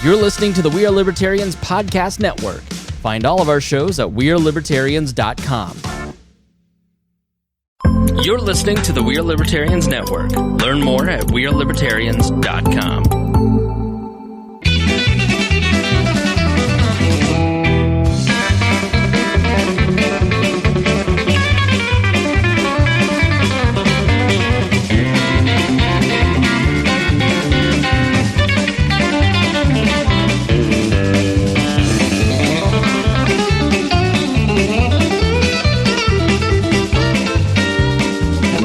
You're listening to the We Are Libertarians Podcast Network. Find all of our shows at wearelibertarians.com. You're listening to the We Are Libertarians Network. Learn more at wearelibertarians.com.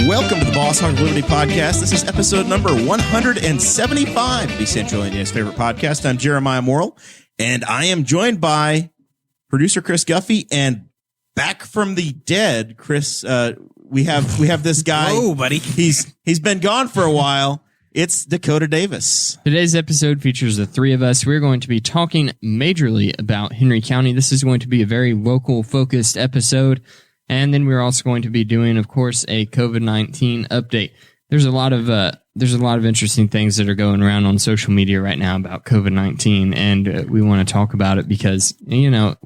Welcome to the Boss Hog of Liberty podcast. This is episode number 175 of the Central Indiana's favorite podcast. I'm Jeremiah Morrell, and I am joined by producer Chris Guffey, and back from the dead, Chris. We have this guy. Whoa, buddy! He's been gone for a while. It's Dakota Davis. Today's episode features the three of us. We're going to be talking majorly about Henry County. This is going to be a very local focused episode. And then we're also going to be doing, of course, a COVID-19 update. There's a lot of interesting things that are going around on social media right now about COVID-19, and we want to talk about it because, we are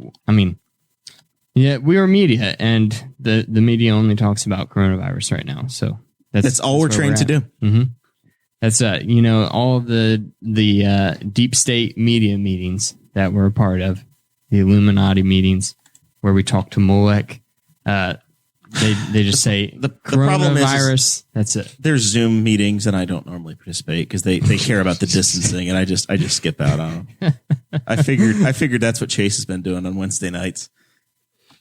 media, and the media only talks about coronavirus right now. So that's all we're trained to do. Mm-hmm. That's all of the deep state media meetings that we're a part of, the Illuminati meetings where we talk to Molech. They just say the problem is that's it. There's Zoom meetings, and I don't normally participate because they care about the distancing, and I just skip out on them. I figured that's what Chase has been doing on Wednesday nights.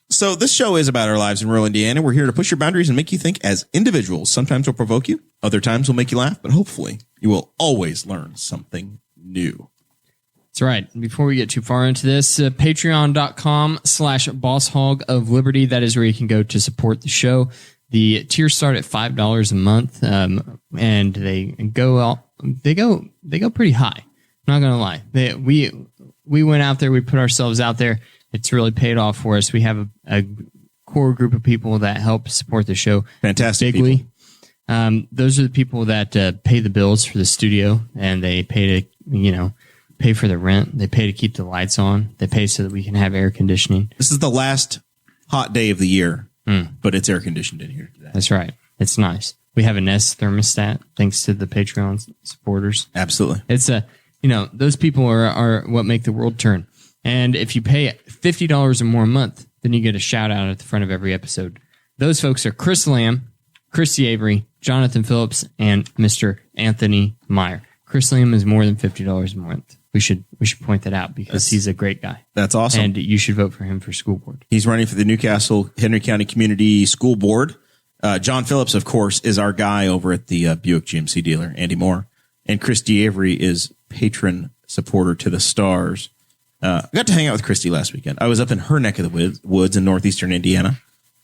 So this show is about our lives in rural Indiana. We're here to push your boundaries and make you think as individuals. Sometimes we'll provoke you, other times we'll make you laugh, but hopefully you will always learn something new. That's right. Before we get too far into this, patreon.com/Boss Hog of Liberty. That is where you can go to support the show. The tiers start at $5 a month, and they go pretty high. I'm not gonna lie. We went out there. We put ourselves out there. It's really paid off for us. We have a core group of people that help support the show. Fantastic bigly. People. Those are the people that pay the bills for the studio, and they pay to pay for the rent. They pay to keep the lights on. They pay so that we can have air conditioning. This is the last hot day of the year, but it's air conditioned in here today. That's right. It's nice. We have a Nest thermostat thanks to the Patreon supporters. Absolutely. It's those people are what make the world turn. And if you pay $50 or more a month, then you get a shout out at the front of every episode. Those folks are Chris Lamb, Christy Avery, Jonathan Phillips, and Mr. Anthony Meyer. Chris Lamb is more than $50 a month. We should point that out because he's a great guy. That's awesome. And you should vote for him for school board. He's running for the Newcastle Henry County Community School Board. John Phillips, of course, is our guy over at the Buick GMC dealer, Andy Moore. And Christy Avery is patron supporter to the Stars. I got to hang out with Christy last weekend. I was up in her neck of the woods in northeastern Indiana,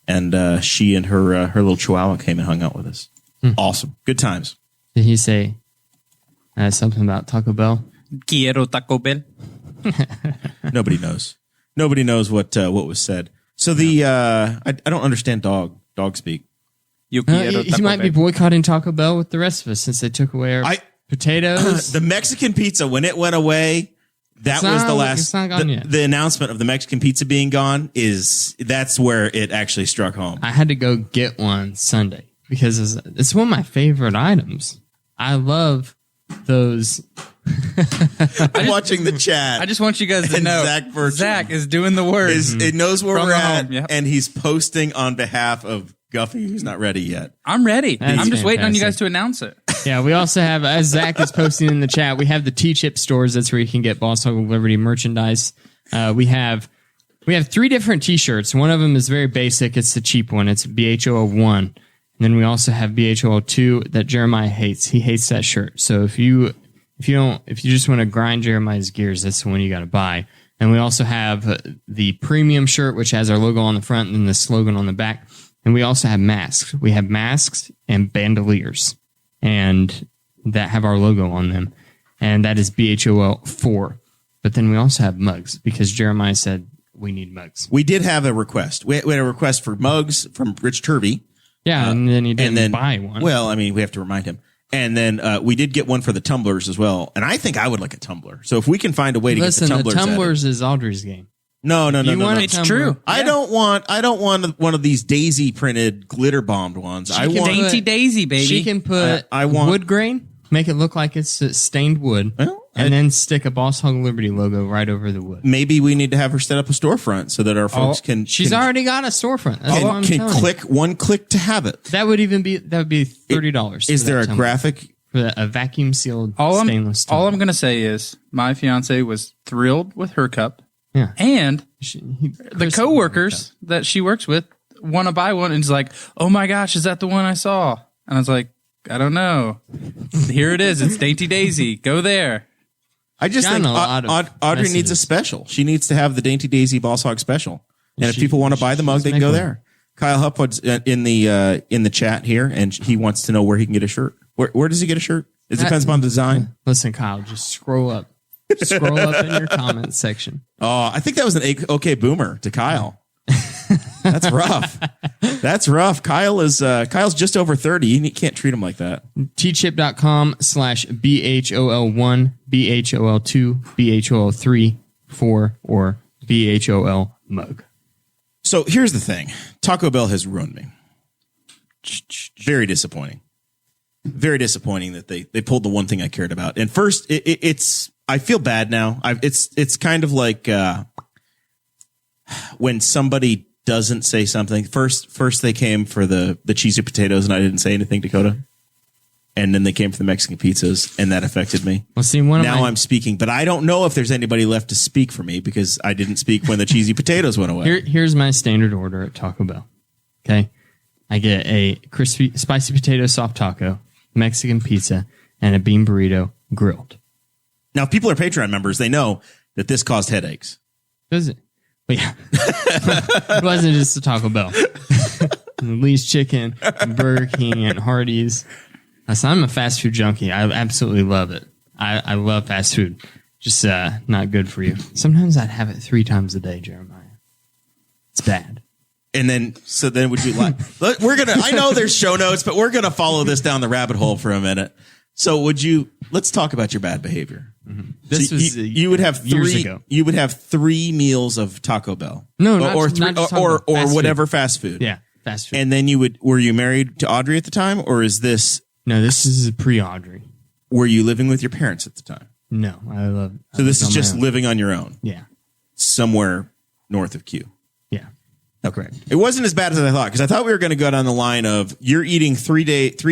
and she and her little chihuahua came and hung out with us. Awesome. Good times. Did he say something about Taco Bell? Quiero Taco Bell. Nobody knows. Nobody knows what was said. So I don't understand dog speak. He might be boycotting Taco Bell with the rest of us since they took away our potatoes. The Mexican pizza, when it went away, that was the last. It's not gone yet. The announcement of the Mexican pizza being gone that's where it actually struck home. I had to go get one Sunday because it's one of my favorite items. I love those. I'm watching the chat. I just want you guys to know Zach is doing the work. It knows where we're at, home, yep. And he's posting on behalf of Guffey, who's not ready yet. I'm ready. I'm just waiting on you fantastic. guys to announce it. Yeah, we also have, as Zach is posting in the chat, we have the T-Chip stores. That's where you can get Boss Hog of Liberty merchandise. We have 3 different T-shirts. One of them is very basic. It's the cheap one. It's BHOL1. And then we also have BHOL2 that Jeremiah hates. He hates that shirt. So if you just want to grind Jeremiah's gears, that's the one you got to buy. And we also have the premium shirt, which has our logo on the front and the slogan on the back. And we also have masks. We have masks and bandoliers, and that have our logo on them. And that is BHOL4. But then we also have mugs because Jeremiah said we need mugs. We did have a request. We had a request for mugs from Rich Turvey. Yeah, and then he didn't buy one. Well, I mean, we have to remind him. And then we did get one for the tumblers as well. And I think I would like a tumbler. So if we can find a way to get the tumblers. The tumblers is Audrey's game. No. It's true. I don't want one of these daisy printed glitter bombed ones. I want dainty daisy, baby. She can put wood grain, make it look like it's stained wood, and then stick a Boss Hog of Liberty logo right over the wood. Maybe we need to have her set up a storefront so that our folks can. She's already got a storefront. That's what I'm can click one click to have it. That would be $30. Is there a graphic? For a vacuum sealed stainless steel. All I'm going to say is my fiance was thrilled with her cup. Yeah. And the coworkers that she works with want to buy one and is like, oh my gosh, is that the one I saw? And I was like, I don't know. Here it is. It's Dainty Daisy. Go there. I just think Audrey needs a special. She needs to have the Dainty Daisy Boss Hog special. And if people want to buy the mug, they can go there. Kyle Hupwood's in the chat here, and he wants to know where he can get a shirt. Where does he get a shirt? It depends upon the design. Listen, Kyle, just scroll up. Scroll up in your comments section. Oh, I think that was an okay boomer to Kyle. That's rough. That's rough. Kyle's just over 30. You can't treat him like that. tchip.com/BHOL1, BHOL2, BHOL3, 4, or BHOL mug. So here's the thing. Taco Bell has ruined me. Very disappointing. Very disappointing that they pulled the one thing I cared about. And first, it's I feel bad now. It's kind of like when somebody doesn't say something. First they came for the cheesy potatoes, and I didn't say anything, Dakota. And then they came for the Mexican pizzas, and that affected me. Well, see, I'm speaking, but I don't know if there's anybody left to speak for me because I didn't speak when the cheesy potatoes went away. Here's my standard order at Taco Bell. Okay, I get a crispy, spicy potato soft taco, Mexican pizza, and a bean burrito grilled. Now, if people are Patreon members, they know that this caused headaches. Does it? But yeah, it wasn't just a Taco Bell. Lee's Chicken, Burger King, and Hardee's. So I'm a fast food junkie. I absolutely love it. I love fast food. Just not good for you. Sometimes I'd have it 3 times a day, Jeremiah. It's bad. And then would you like? I know there's show notes, but we're gonna follow this down the rabbit hole for a minute. So let's talk about your bad behavior. Mm-hmm. This was you would have years ago. You would have 3 meals of Taco Bell. No, or whatever food. fast food. Yeah, fast food. And then were you married to Audrey at the time, or is this? No, this is pre-Audrey. Were you living with your parents at the time? No, So this is just living on your own. Yeah, somewhere north of Q. Yeah. Okay. It wasn't as bad as I thought, because I thought we were going to go down the line of you're eating 3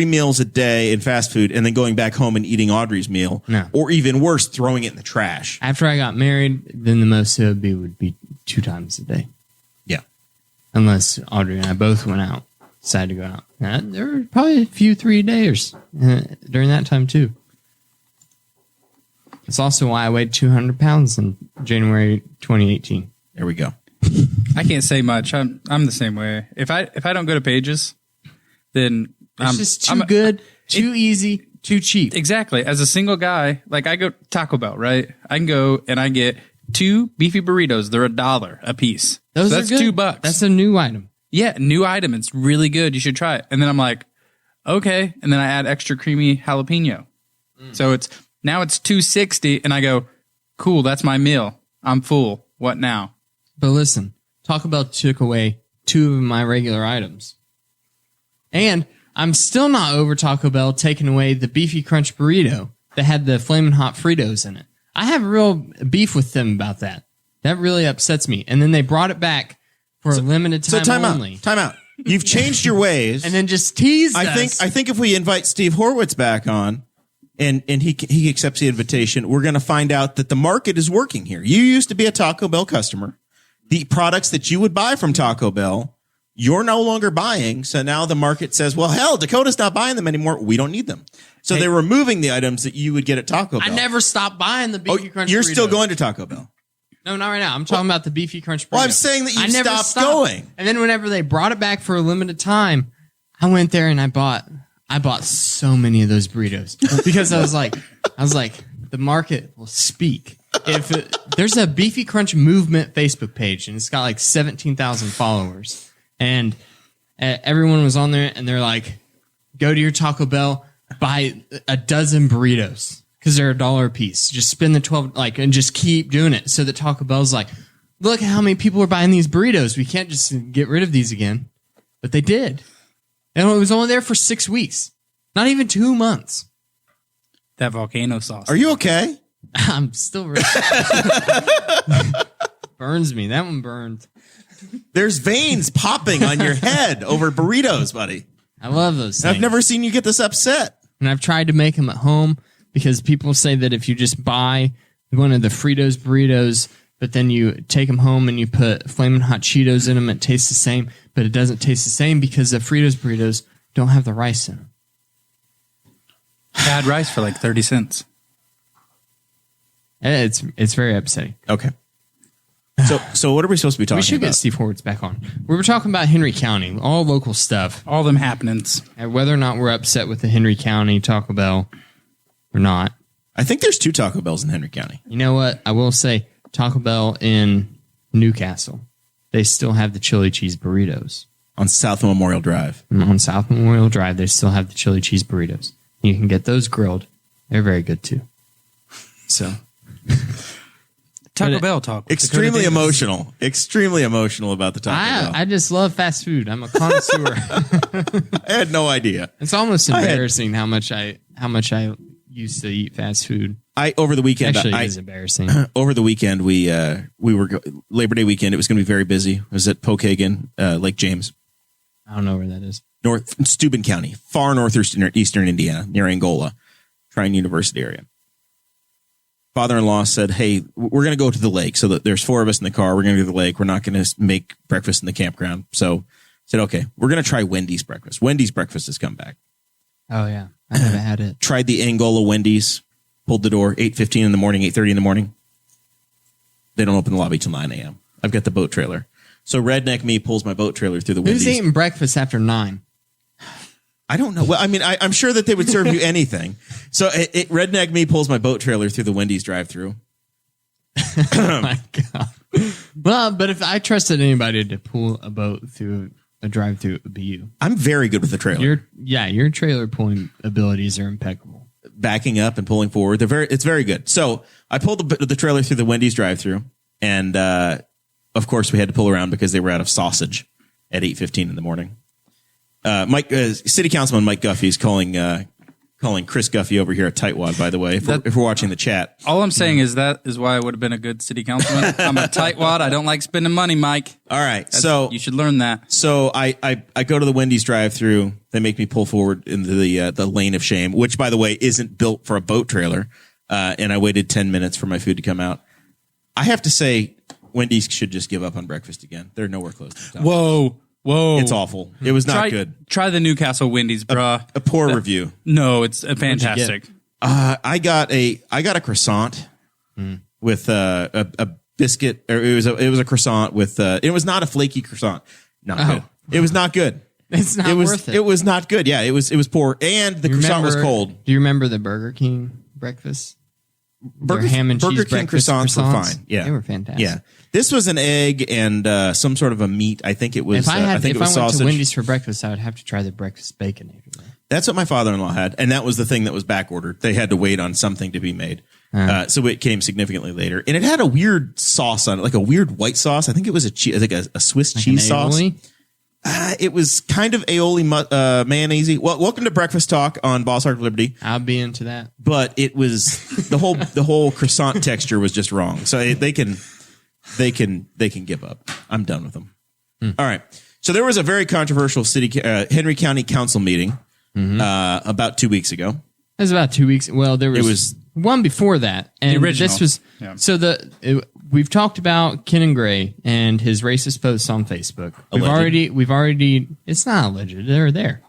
meals a day in fast food and then going back home and eating Audrey's meal. No. Or even worse, throwing it in the trash. After I got married, then the most it would be 2 times a day. Yeah. Unless Audrey and I both decided to go out. There were probably a few 3 days during that time too. It's also why I weighed 200 pounds in January 2018. There we go. I can't say much. I'm the same way. If I don't go to Pages, then it's just too good, too easy, too cheap. Exactly. As a single guy, like I go Taco Bell, right? I can go and I get 2 beefy burritos. They're $1 a piece. That's $2. That's a new item. Yeah, new item. It's really good. You should try it. And then I'm like, okay. And then I add extra creamy jalapeno. So now it's $2.60, and I go, cool. That's my meal. I'm full. What now? But listen, Taco Bell took away 2 of my regular items. And I'm still not over Taco Bell taking away the Beefy Crunch burrito that had the Flamin' Hot Fritos in it. I have real beef with them about that. That really upsets me. And then they brought it back for a limited time only. Time out. You've changed your ways. And then just teased us. I think if we invite Steve Horwitz back on, and he accepts the invitation, we're going to find out that the market is working here. You used to be a Taco Bell customer. The products that you would buy from Taco Bell, you're no longer buying. So now the market says, well, hell, Dakota's not buying them anymore. We don't need them. So they're removing the items that you would get at Taco Bell. I never stopped buying the Beefy Crunch You're burrito. still going to Taco Bell. No, not right now. I'm talking about the Beefy Crunch burrito. Well, I'm saying that you stopped going. And then whenever they brought it back for a limited time, I went there and I bought so many of those burritos because I was like, the market will speak. There's a Beefy Crunch movement Facebook page, and it's got like 17,000 followers, and everyone was on there, and they're like, go to your Taco Bell, buy a dozen burritos because they're $1 a piece. Just spend the 12, and just keep doing it. So that Taco Bell's like, look how many people are buying these burritos. We can't just get rid of these again. But they did. And it was only there for 6 weeks. Not even 2 months. That volcano sauce. Are you okay? I'm still really burns me. That one burned. There's veins popping on your head over burritos, buddy. I love those things. I've never seen you get this upset. And I've tried to make them at home because people say that if you just buy one of the Fritos burritos, but then you take them home and you put Flamin' Hot Cheetos in them, it tastes the same, but it doesn't taste the same because the Fritos burritos don't have the rice in them. Bad rice for like 30 cents. It's very upsetting. Okay. So what are we supposed to be talking about? We should get Steve Horwitz back on. We were talking about Henry County, all local stuff. All them happenings. And whether or not we're upset with the Henry County Taco Bell or not. I think there's 2 Taco Bells in Henry County. You know what? I will say Taco Bell in Newcastle, they still have the chili cheese burritos. On South Memorial Drive. On South Memorial Drive, they still have the chili cheese burritos. You can get those grilled. They're very good too. So... Taco Bell talk. Extremely emotional. Extremely emotional about the Taco Bell. I just love fast food. I'm a connoisseur. I had no idea. It's almost embarrassing how much I used to eat fast food. Over the weekend, Actually, it is embarrassing. Over the weekend, we were Labor Day weekend. It was going to be very busy. It was at Pokagon, Lake James. I don't know where that is. Steuben County, far northeastern Indiana, near Angola, Trine University area. Father-in-law said, hey, we're going to go to the lake. So that there's 4 of us in the car. We're going to go to the lake. We're not going to make breakfast in the campground. So I said, okay, we're going to try Wendy's breakfast. Wendy's breakfast has come back. Oh, yeah. I haven't had it. Tried the Angola Wendy's, pulled the door, 8:15 in the morning, 8:30 in the morning. They don't open the lobby till 9 a.m. I've got the boat trailer. So redneck me pulls my boat trailer through the Wendy's. Who's eating breakfast after 9? I don't know. Well, I mean, I'm sure that they would serve you anything. So redneck me pulls my boat trailer through the Wendy's drive-through. Oh my God. Well, but if I trusted anybody to pull a boat through a drive-through, it would be you. I'm very good with the trailer. Your trailer pulling abilities are impeccable. Backing up and pulling forward. It's very good. So I pulled the trailer through the Wendy's drive-through, and of course we had to pull around because they were out of sausage at 8:15 in the morning. City Councilman Mike Guffey is calling Chris Guffey over here a tightwad, by the way, if we're watching the chat. All I'm saying is that is why I would have been a good city councilman. I'm a tightwad. I don't like spending money, Mike. All right. So you should learn that. So I go to the Wendy's drive-through. They make me pull forward into the lane of shame, which, by the way, isn't built for a boat trailer. And I waited 10 minutes for my food to come out. I have to say, Wendy's should just give up on breakfast again. They're nowhere close to the top. Whoa. It's awful. It was not good. Try the Newcastle Wendy's, bruh. A poor review. No, it's fantastic. I got a croissant with a biscuit, or it was a croissant with it was not a flaky croissant. Not good. It was not good. It's not worth it. It was not good. Yeah, it was poor, and the croissant was cold. Do you remember the Burger King breakfast? Burger King croissants were fine. Yeah, they were fantastic. Yeah, this was an egg and some sort of a meat. I think it was. If I went sausage. to Wendy's for breakfast, I would have to try the breakfast baconator. That's what my father-in-law had, and that was the thing that was back ordered. They had to wait on something to be made, so it came significantly later, and it had a weird sauce on it, like a weird white sauce. I think it was a Swiss cheese sauce. It was kind of aioli mayonnaise. Well, welcome to Breakfast Talk on Boss Hog of Liberty. I'll be into that. But it was the whole croissant texture was just wrong. So they can give up. I'm done with them. All right. So there was a very controversial Henry County Council meeting about 2 weeks ago. It was about 2 weeks. Well, there was one before that, and the original. This was we've talked about Ken Gray and his racist posts on Facebook. We've already. It's not alleged. They're there.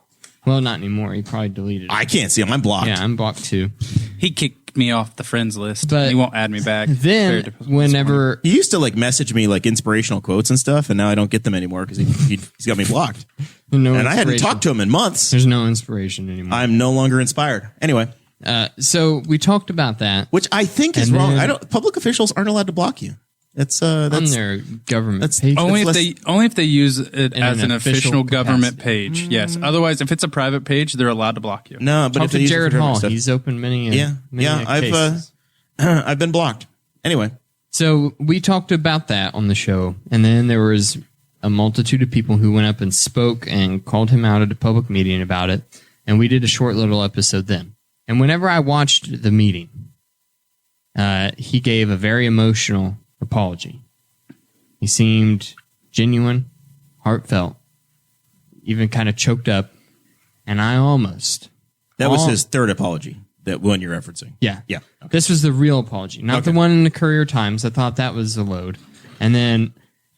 Well, not anymore. He probably deleted it. I can't see them. I'm blocked. Yeah, I'm blocked too. He kicked me off the friends list. But he won't add me back. Then, whenever he used to message me inspirational quotes and stuff, and now I don't get them anymore because he's got me blocked. And I hadn't talked to him in months. There's no inspiration anymore. I'm no longer inspired. Anyway. So we talked about that, which I think is wrong. Public officials aren't allowed to block you. That's on their government that's- page. Only It's if they use it In as an an official official government capacity. page. Yes. Otherwise, if it's a private page, they're allowed to block you. no, but Talk if they to use it for Jared government Hall. stuff- He's opened many cases. I've been blocked. Anyway, So we talked about that on the show, and then there was a multitude of people who went up and spoke and called him out at a public meeting about it, and we did a short little episode then. And whenever I watched the meeting, he gave a very emotional apology. He seemed genuine, heartfelt, even kind of choked up, and I almost... that was his third apology. That one you're referencing. Yeah. Yeah. This was the real apology, not the one in the Courier Times. I thought that was a load. And then,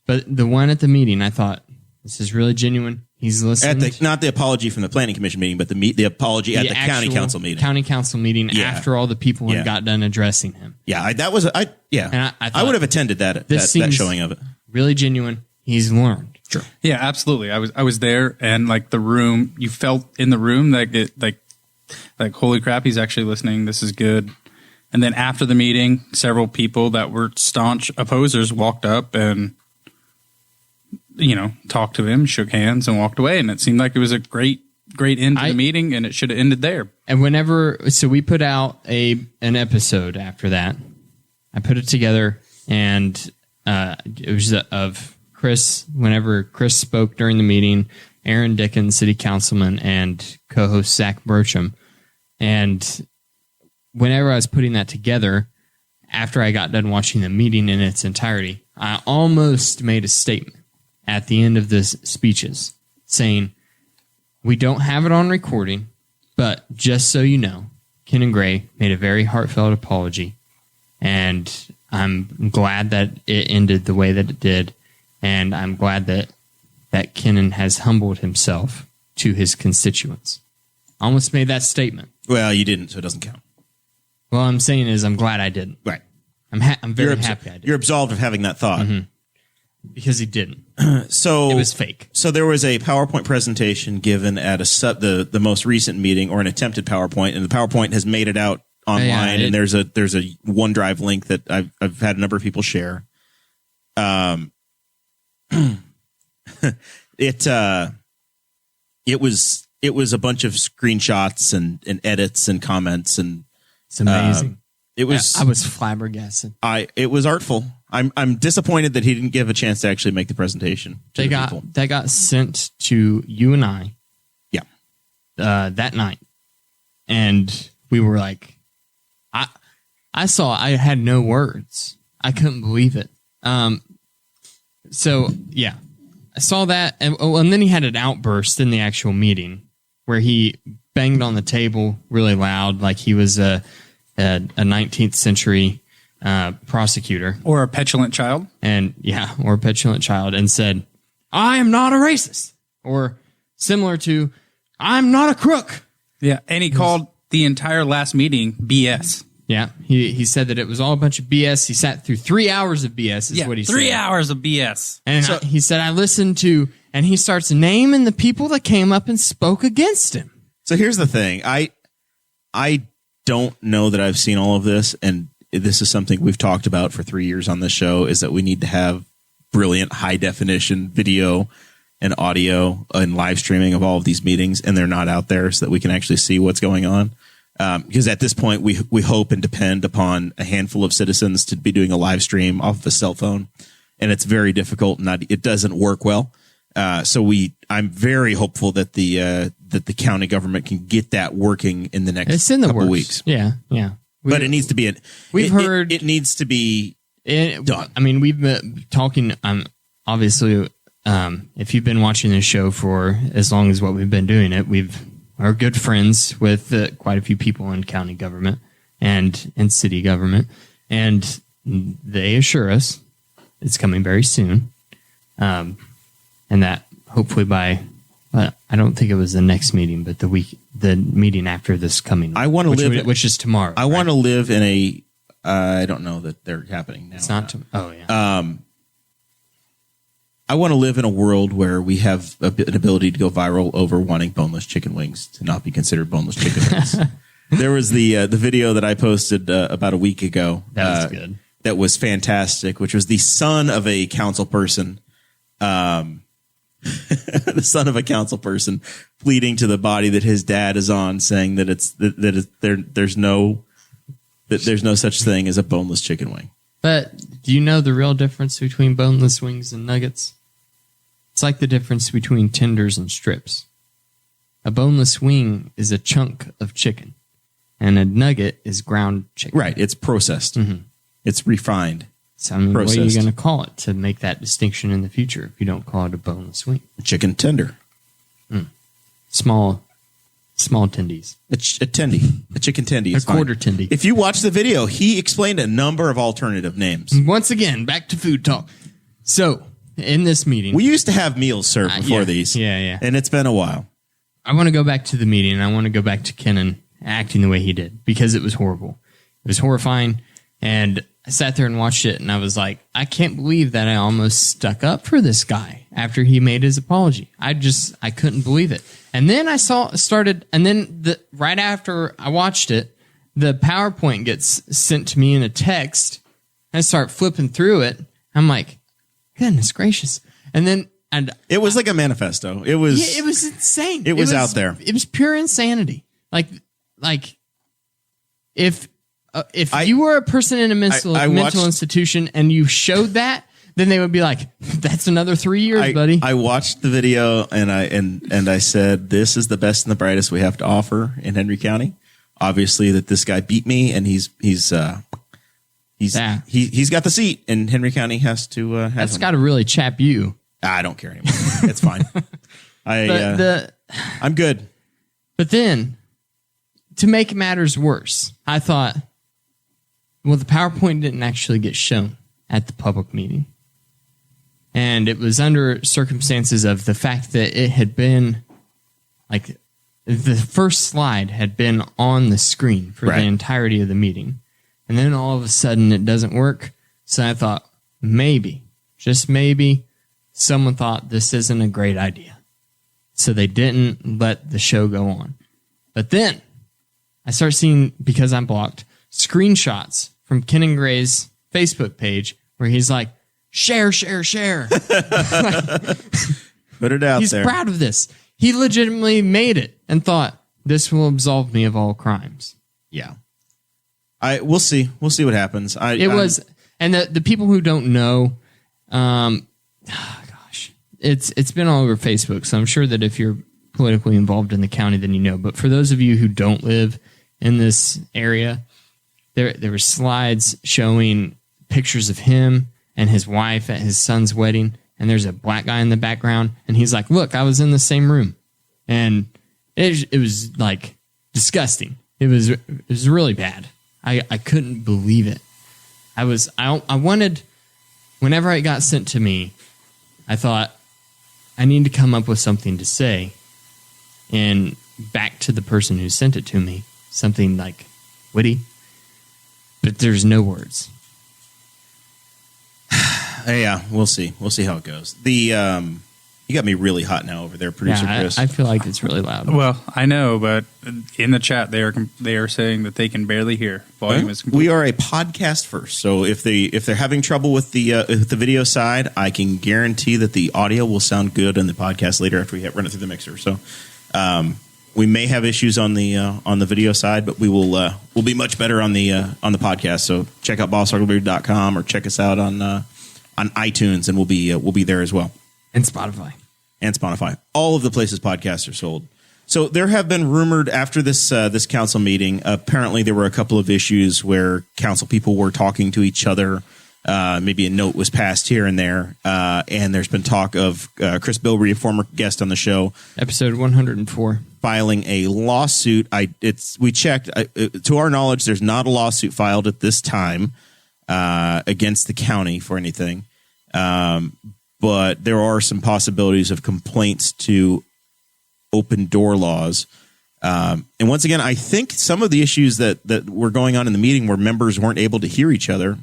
but the one at the meeting, I thought, this is really genuine. He's listening. Not the apology from the planning commission meeting, but the apology at the county actual council meeting. County council meeting after all the people had got done addressing him. Yeah, I And I thought, would have attended that seems showing of it. really genuine. He's learned. Sure. Yeah, absolutely. I was there, and like the room, you felt in the room that like holy crap, he's actually listening. This is good. And then after the meeting, several people that were staunch opposers walked up and talked to him, shook hands, and walked away. And it seemed like it was a great end to the meeting, and it should have ended there. And so we put out an episode after that. I put it together, and it was of Chris. Whenever Chris spoke during the meeting, Aaron Dickens, city councilman, and co-host Zach Burcham. And whenever I was putting that together, after I got done watching the meeting in its entirety, I almost made a statement at the end of the speeches saying, we don't have it on recording, but just so you know, Ken and Gray made a very heartfelt apology, and I'm glad that it ended the way that it did, and I'm glad that Kennan has humbled himself to his constituents. Almost made that statement. Well, you didn't, so it doesn't count. Well, I'm saying is I'm glad I didn't. Right. I'm very happy I did. You're absolved of having that thought. Mm-hmm. Because he didn't. So it was fake. So there was a PowerPoint presentation given at the most recent meeting, or an attempted PowerPoint, and the PowerPoint has made it out online. And there's a OneDrive link that I've had a number of people share. It was a bunch of screenshots and edits and comments, and It's amazing. it was I was flabbergasted. it was artful. I'm disappointed that he didn't give a chance to actually make the presentation to the people. That got sent to you and I. Yeah. That night, and we were like, I had no words. I couldn't believe it. So yeah, I saw that, and then he had an outburst in the actual meeting where he banged on the table really loud, like he was a 19th century prosecutor Or a petulant child. or a petulant child, and said, "I am not a racist," or similar to, "I'm not a crook." Yeah. And he called the entire last meeting BS. Yeah, he said that it was all a bunch of BS. He sat through 3 hours of BS, is what he said. 3 hours of BS. And he said, I listened to, and he starts naming the people that came up and spoke against him. So here's the thing. I don't know that I've seen all of this, and this is something we've talked about for 3 years on this show, is that we need to have brilliant high definition video and audio and live streaming of all of these meetings, and they're not out there so that we can actually see what's going on. Because at this point, we hope and depend upon a handful of citizens to be doing a live stream off of a cell phone, and it's very difficult, and it doesn't work well. I'm very hopeful that the county government can get that working in the next couple weeks. Yeah. But it needs to be it needs to be done. I mean, we've been talking. Obviously, if you've been watching this show for as long as what we've been doing it, are good friends with quite a few people in county government and in city government, and they assure us it's coming very soon, and that hopefully by I don't think it was the next meeting, but the meeting after this coming. I want to live, which is tomorrow. I want to live in a. I don't know that they're happening now. It's not. Oh yeah. I want to live in a world where we have an ability to go viral over wanting boneless chicken wings to not be considered boneless chicken wings. There was the video that I posted about a week ago. That was good. that was fantastic, which was the son of a council person. The son of a council person pleading to the body that his dad is on, saying that there's no such thing as a boneless chicken wing. But do you know the real difference between boneless wings and nuggets? It's like the difference between tenders and strips. A boneless wing is a chunk of chicken, and a nugget is ground chicken. Right. It's processed. Mm-hmm. It's refined. So, I mean, what are you going to call it to make that distinction in the future if you don't call it a boneless wing? Chicken tender. Small tendies. A tendy. A chicken tendy. A quarter tendy. If you watch the video, he explained a number of alternative names. Once again, back to food talk. So, in this meeting... We used to have meals served before these. Yeah. And it's been a while. I want to go back to the meeting, and I want to go back to Kenan acting the way he did, because it was horrible. It was horrifying, and I sat there and watched it, and I was like, I can't believe that I almost stuck up for this guy after he made his apology. I couldn't believe it. And then right after I watched it, the PowerPoint gets sent to me in a text. I start flipping through it. I'm like, goodness gracious. And then it was like a manifesto. It was insane. It was out there. It was pure insanity. Like if you were a person in a mental institution and you showed that, then they would be like, that's another 3 years, buddy. I watched the video and I said, this is the best and the brightest we have to offer in Henry County. Obviously that this guy beat me and he's got the seat and Henry County has to have That's got to really chap you. I don't care anymore. It's fine. I'm good. But then to make matters worse, I thought, well, the PowerPoint didn't actually get shown at the public meeting. And it was under circumstances of the fact that it had been, like, the first slide had been on the screen for the entirety of the meeting. And then all of a sudden it doesn't work. So I thought, maybe, just maybe, someone thought this isn't a great idea. So they didn't let the show go on. But then I start seeing, because I'm blocked, screenshots from Ken Gray's Facebook page where he's like, share. Put it out He's there. He's proud of this. He legitimately made it and thought, this will absolve me of all crimes. Yeah. We'll see. We'll see what happens. And the people who don't know, it's been all over Facebook. So I'm sure that if you're politically involved in the county, then you know. But for those of you who don't live in this area, there were slides showing pictures of him and his wife at his son's wedding, and there's a black guy in the background, and he's like, look, I was in the same room. And it was like disgusting. It was really bad. I couldn't believe it. I wanted, whenever it got sent to me, I thought, I need to come up with something to say, and back to the person who sent it to me, something like witty, but there's no words. Yeah, we'll see. We'll see how it goes. You got me really hot now over there, producer Chris. I feel like it's really loud. Well, I know, but in the chat they are saying that they can barely hear. Volume is complete. We are a podcast first, so if they're having trouble with the video side, I can guarantee that the audio will sound good in the podcast later after we run it through the mixer. So we may have issues on the video side, but we'll be much better on the podcast. So check out BossHogOfLiberty.com or check us out on iTunes, and we'll be there as well. And Spotify. All of the places podcasts are sold. So there have been rumored after this council meeting, apparently there were a couple of issues where council people were talking to each other. Maybe a note was passed here and there. And there's been talk of Chris Bilbrey, a former guest on the show. Episode 104. Filing a lawsuit. We checked. To our knowledge, there's not a lawsuit filed at this time against the county for anything. But there are some possibilities of complaints to open door laws. And once again, I think some of the issues that were going on in the meeting where members weren't able to hear each other.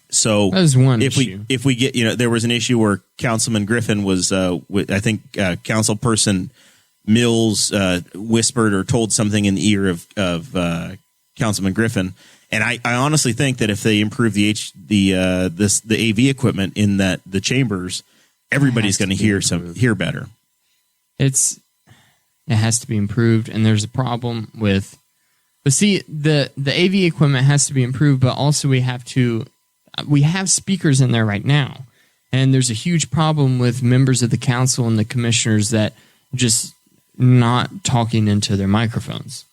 So that was one issue. If we get, there was an issue where Councilman Griffin was, I think Councilperson Mills whispered or told something in the ear of Councilman Griffin. And I honestly think that if they improve the AV equipment in the chambers, everybody's going to hear better. It has to be improved, and there's a problem with. But see, the AV equipment has to be improved, but also we have speakers in there right now, and there's a huge problem with members of the council and the commissioners that just not talking into their microphones,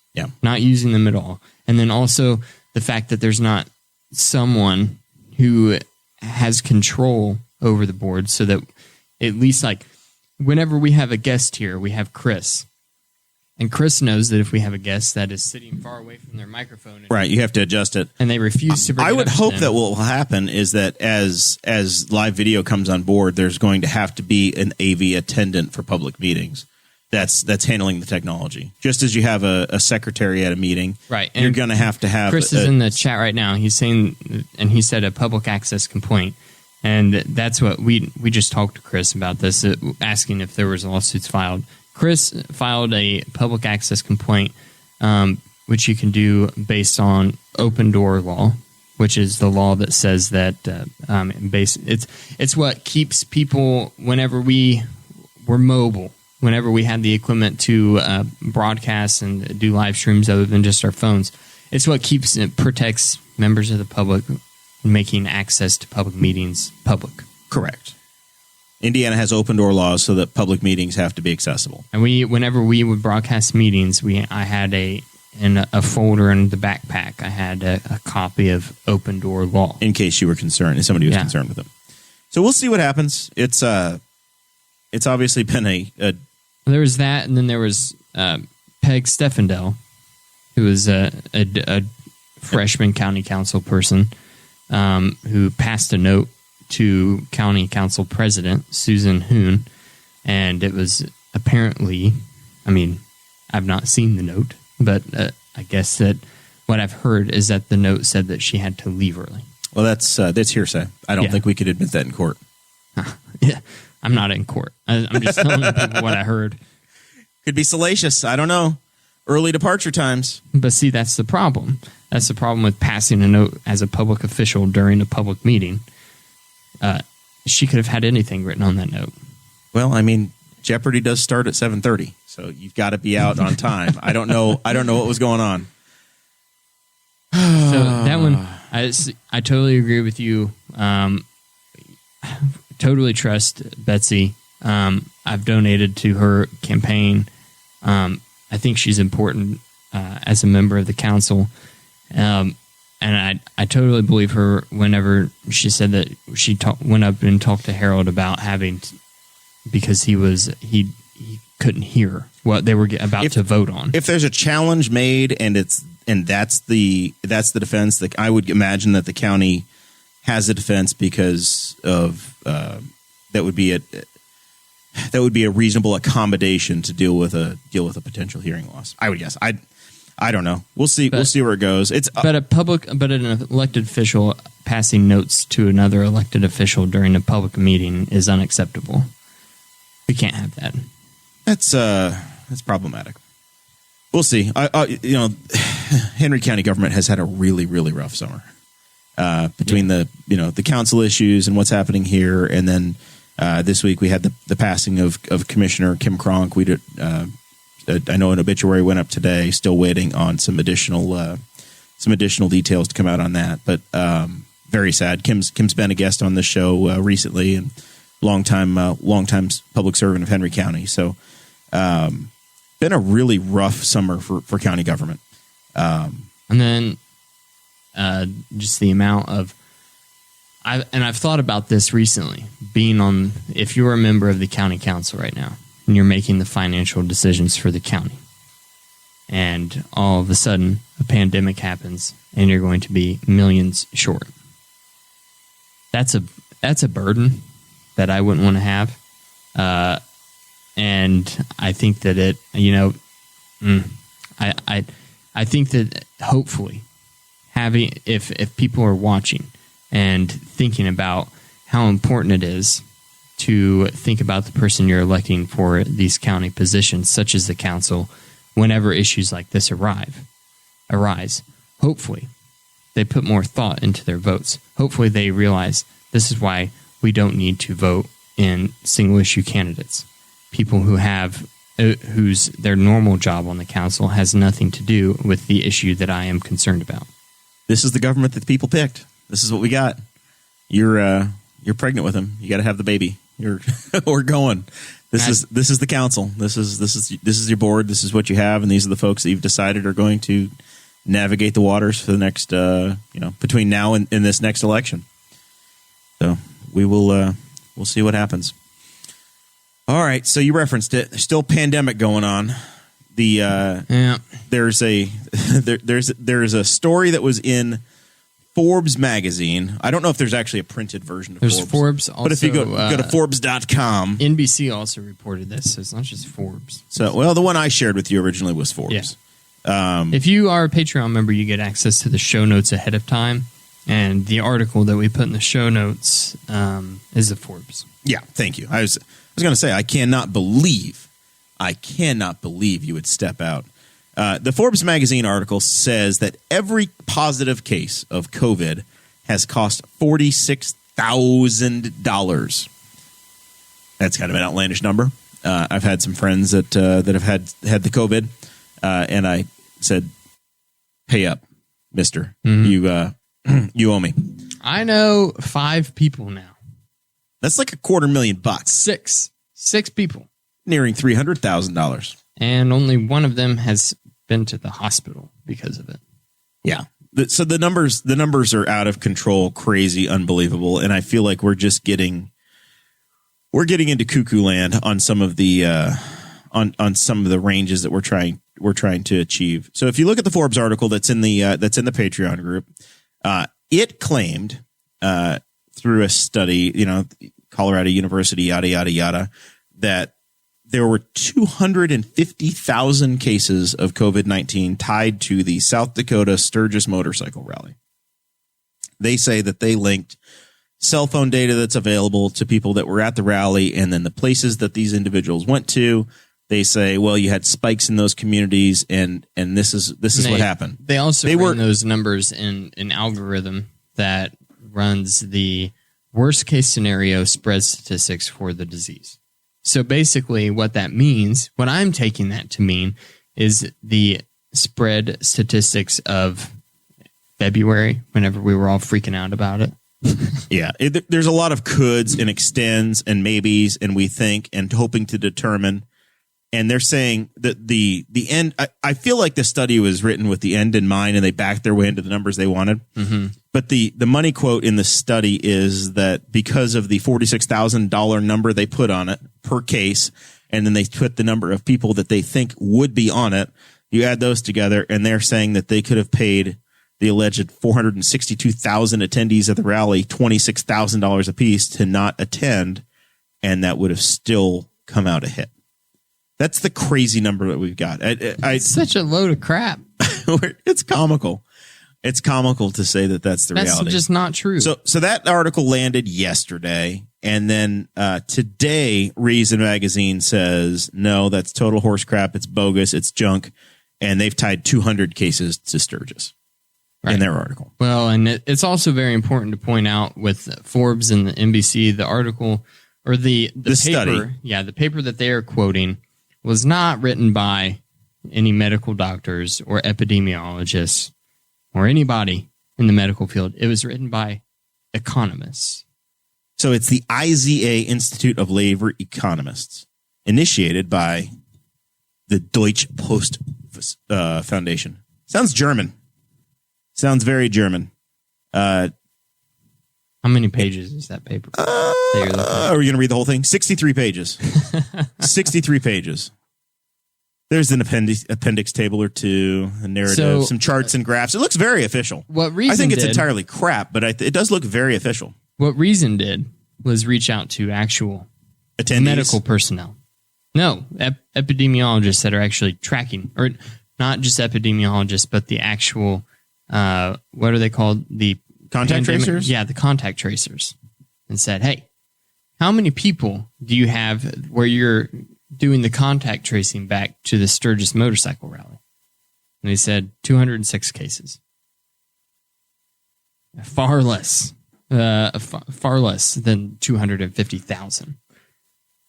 not using them at all, and then also the fact that there's not someone who has control over the board, so that at least like whenever we have a guest here, we have Chris. And Chris knows that if we have a guest that is sitting far away from their microphone, right, you have to adjust it, and they refuse to bring I it would up to hope them. that what will happen is that as live video comes on board, there's going to have to be an AV attendant for public meetings that's handling the technology. Just as you have a secretary at a meeting, right? And you're going to have Chris is in the chat right now. He's saying, and he said a public access complaint. And that's what we just talked to Chris about this, asking if there was lawsuits filed. Chris filed a public access complaint, which you can do based on open door law, which is the law that says that it's what keeps people whenever we're mobile, whenever we have the equipment to broadcast and do live streams other than just our phones. It's what protects members of the public making access to public meetings public. Correct. Indiana has open door laws so that public meetings have to be accessible. And whenever we would broadcast meetings, I had in a folder in the backpack, I had a copy of open door law. In case you were concerned, if somebody was concerned with them. So we'll see what happens. It's obviously been There was that, and then there was Peg Steffendell, who was a freshman county council person, who passed a note to county council president Susan Hoon, and it was apparently, I've not seen the note, but I guess that what I've heard is that the note said that she had to leave early. Well, that's hearsay. I don't think we could admit that in court. Yeah, I'm not in court. I'm just telling people what I heard. Could be salacious. I don't know. Early departure times. But see, that's the problem. That's the problem with passing a note as a public official during a public meeting. She could have had anything written on that note. Well, Jeopardy does start at 7:30, so you've got to be out on time. I don't know what was going on. So that one, I totally agree with you. Totally trust Betsy. I've donated to her campaign. I think she's important as a member of the council. And I totally believe her whenever she said that she went up and talked to Harold about because he couldn't hear what they were about to vote on. If there's a challenge made and that's the defense, I would imagine that the county has a defense because of that would be a reasonable accommodation to deal with a potential hearing loss. I would guess. I don't know. We'll see. We'll see where it goes. But an elected official passing notes to another elected official during a public meeting is unacceptable. We can't have that. That's problematic. We'll see. Henry County government has had a really, really rough summer between the council issues and what's happening here, and then this week we had the passing of Commissioner Kim Cronk. We did. I know an obituary went up today. Still waiting on some additional details to come out on that. But very sad. Kim's been a guest on this show recently, and longtime public servant of Henry County. So been a really rough summer for county government. And then just the amount of I've thought about this recently. If you're a member of the county council right now, and you're making the financial decisions for the county, and all of a sudden a pandemic happens and you're going to be millions short. That's a burden that I wouldn't want to have. And I think that I think that hopefully if people are watching and thinking about how important it is to think about the person you're electing for these county positions, such as the council, whenever issues like this arise. Hopefully, they put more thought into their votes. Hopefully they realize this is why we don't need to vote in single issue candidates. People who have whose their normal job on the council has nothing to do with the issue that I am concerned about. This is the government that the people picked. This is what we got. You're pregnant with him. You got to have the baby. We're going. This is the council. This is your board. This is what you have, and these are the folks that you've decided are going to navigate the waters for the next between now and this next election. So we'll see what happens. All right, so you referenced it. There's still a pandemic going on. There's a story that was in Forbes magazine. I don't know if there's actually a printed version of Forbes. Also, but if you go to Forbes.com. NBC also reported this, so it's not just Forbes. So, well, the one I shared with you originally was Forbes. Yeah. If you are a Patreon member, you get access to the show notes ahead of time, and the article that we put in the show notes is a Forbes. Yeah, thank you. I was going to say, I cannot believe you would step out. The Forbes magazine article says that every positive case of COVID has cost $46,000. That's kind of an outlandish number. I've had some friends that have had the COVID, and I said, "Pay up, mister. Mm-hmm. You owe me." I know 5 people now. That's like $250,000. 6 people. Nearing $300,000. And only one of them has been to the hospital because of it. Yeah. So the numbers are out of control, crazy, unbelievable, and I feel like we're getting into cuckoo land on some of the on some of the ranges that we're trying to achieve. So if you look at the Forbes article that's in the Patreon group, it claimed through a study, Colorado University, yada yada yada, that there were 250,000 cases of COVID-19 tied to the South Dakota Sturgis motorcycle rally. They say that they linked cell phone data that's available to people that were at the rally and then the places that these individuals went to. They say, well, you had spikes in those communities, and this is what happened. They also ran those numbers in an algorithm that runs the worst case scenario spread statistics for the disease. So basically what that means, what I'm taking that to mean, is the spread statistics of February, whenever we were all freaking out about it. Yeah, there's a lot of coulds and extends and maybes, and we think and hoping to determine. And they're saying that the end, I feel like the study was written with the end in mind, and they backed their way into the numbers they wanted. Mm-hmm. But the money quote in the study is that because of the $46,000 number they put on it per case, and then they put the number of people that they think would be on it, you add those together, and they're saying that they could have paid the alleged 462,000 attendees at the rally $26,000 apiece to not attend, and that would have still come out a hit. That's the crazy number that we've got. It's such a load of crap. It's comical. It's comical to say that that's the reality. That's just not true. So that article landed yesterday, and then today, Reason Magazine says, no, that's total horse crap. It's bogus. It's junk. And they've tied 200 cases to Sturgis in their article. Well, and it's also very important to point out with Forbes and the NBC, the article or the paper, study. Yeah, the paper that they are quoting was not written by any medical doctors or epidemiologists or anybody in the medical field. It was written by economists. So it's the IZA Institute of Labor Economists, initiated by the Deutsche Post Foundation. Sounds German. Sounds very German. How many pages is that paper? Are we going to read the whole thing? 63 pages. 63 pages. There's an appendix table or two, a narrative, some charts and graphs. It looks very official. What Reason I think it's did, entirely crap, but it does look very official. What Reason did was reach out to actual attendees? Medical personnel. No, epidemiologists that are actually tracking, or not just epidemiologists, but the actual, what are they called? The contact tracers? Yeah, the contact tracers. And said, hey, how many people do you have where you're doing the contact tracing back to the Sturgis motorcycle rally? And they said 206 cases. Far less. Far less than 250,000.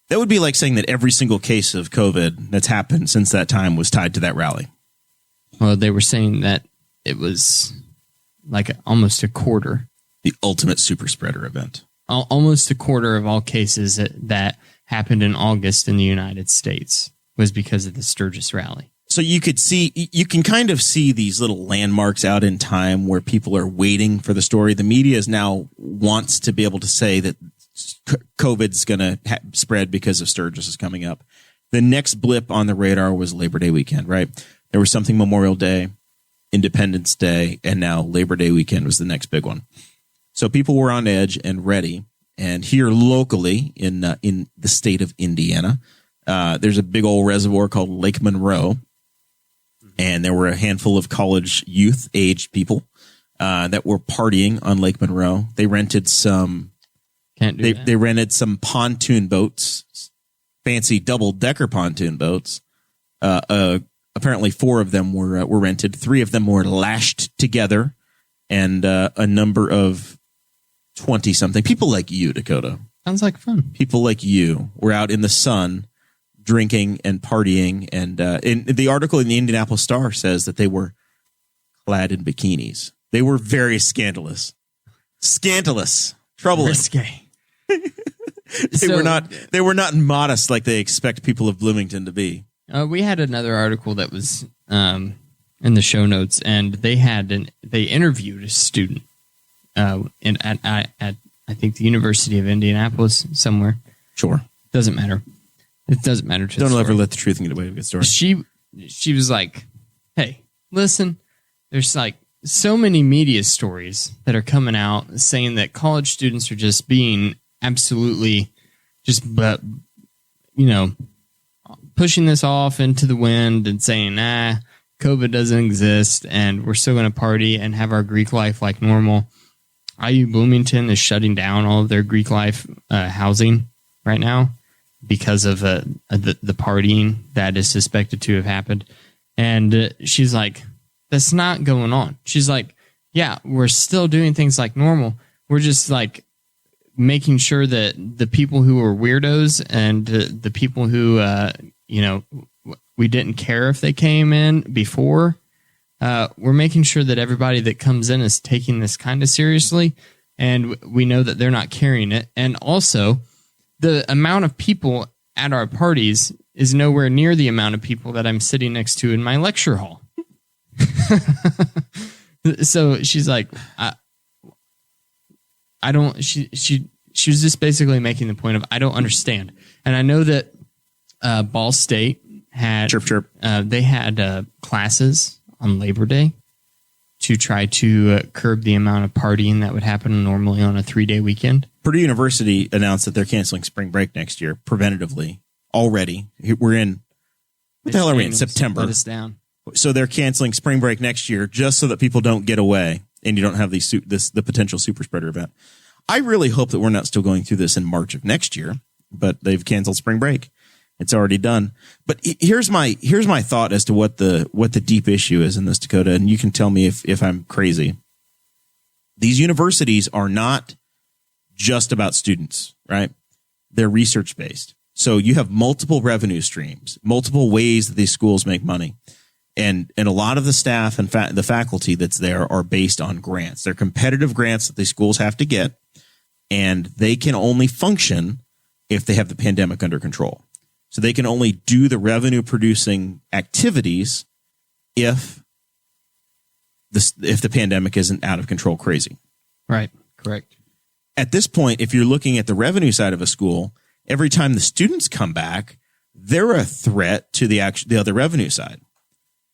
That would be like saying that every single case of COVID that's happened since that time was tied to that rally. Well, they were saying that it was like almost a quarter. The ultimate super spreader event. Almost a quarter of all cases that happened in August in the United States was because of the Sturgis rally. So you can kind of see these little landmarks out in time where people are waiting for the story. The media is now wants to be able to say that COVID's going to spread because of Sturgis is coming up. The next blip on the radar was Labor Day weekend, right? There was something Memorial Day, Independence Day, and now Labor Day weekend was the next big one. So people were on edge and ready. And here locally in the state of Indiana, there's a big old reservoir called Lake Monroe. And there were a handful of college youth-aged people that were partying on Lake Monroe. They rented some They rented some pontoon boats, fancy double-decker pontoon boats. Apparently 4 of them were rented. 3 of them were lashed together, and a number of 20-something people like you, Dakota. Sounds like fun. People like you were out in the sun drinking and partying. And in the article in the Indianapolis Star says that they were clad in bikinis. They were very scandalous. Scandalous. Troubling. Risque. They were not modest like they expect people of Bloomington to be. We had another article that was in the show notes, and they interviewed a student at I think the University of Indianapolis somewhere. Sure, doesn't matter. It doesn't matter. Don't ever let the truth get away with a good story. She was like, "Hey, listen, there's like so many media stories that are coming out saying that college students are just being absolutely pushing this off into the wind and saying, COVID doesn't exist and we're still going to party and have our Greek life like normal." IU Bloomington is shutting down all of their Greek life housing right now because of the partying that is suspected to have happened. And she's like, that's not going on. She's like, yeah, we're still doing things like normal. We're just like making sure that the people who are weirdos and the people who, we didn't care if they came in before, we're making sure that everybody that comes in is taking this kind of seriously, and we know that they're not carrying it. And also, the amount of people at our parties is nowhere near the amount of people that I'm sitting next to in my lecture hall. So she's like, I don't. She was just basically making the point of I don't understand, and I know that Ball State had chirp. They had classes on Labor Day to try to curb the amount of partying that would happen normally on a 3-day weekend. Purdue University announced that they're canceling spring break next year preventatively already. We're in what the hell are we in September? Let us down. So they're canceling spring break next year just so that people don't get away and you don't have the potential super spreader event. I really hope that we're not still going through this in March of next year, but they've canceled spring break. It's already done. But here's my thought as to what the deep issue is in this, Dakota, and you can tell me if I'm crazy. These universities are not just about students, right? They're research based. So you have multiple revenue streams, multiple ways that these schools make money. And a lot of the staff and the faculty that's there are based on grants. They're competitive grants that these schools have to get, and they can only function if they have the pandemic under control. So they can only do the revenue-producing activities if the pandemic isn't out of control crazy. Right, correct. At this point, if you're looking at the revenue side of a school, every time the students come back, they're a threat to the other revenue side.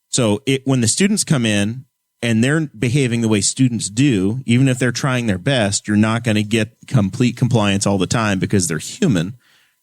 So when the students come in and they're behaving the way students do, even if they're trying their best, you're not going to get complete compliance all the time because they're human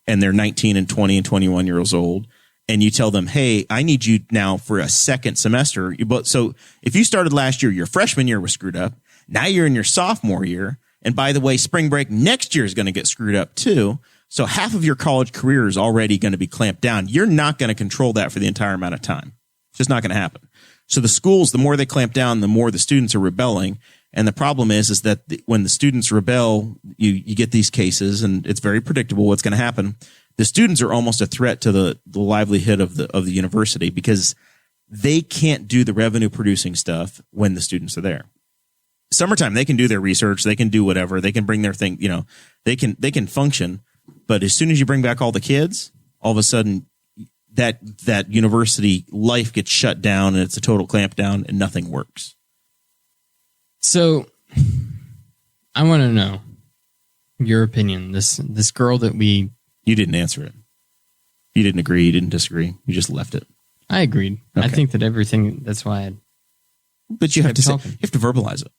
and they're 19 and 20 and 21 years old. And you tell them, hey, I need you now for a second semester. So if you started last year, your freshman year was screwed up. Now you're in your sophomore year. And by the way, spring break next year is going to get screwed up too. So half of your college career is already going to be clamped down. You're not going to control that for the entire amount of time. It's just not going to happen. So the schools, the more they clamp down, the more the students are rebelling. And the problem is that when the students rebel, you get these cases, and it's very predictable what's going to happen. The students are almost a threat to the livelihood of the university because they can't do the revenue producing stuff when the students are there. Summertime, they can do their research, they can do whatever, they can bring their thing, they can function. But as soon as you bring back all the kids, all of a sudden that university life gets shut down and it's a total clamp down and nothing works. So I want to know your opinion. This girl that You didn't answer it. You didn't agree. You didn't disagree. You just left it. I agreed. Okay. I think that everything, that's why But you have to talking. you have to verbalize it.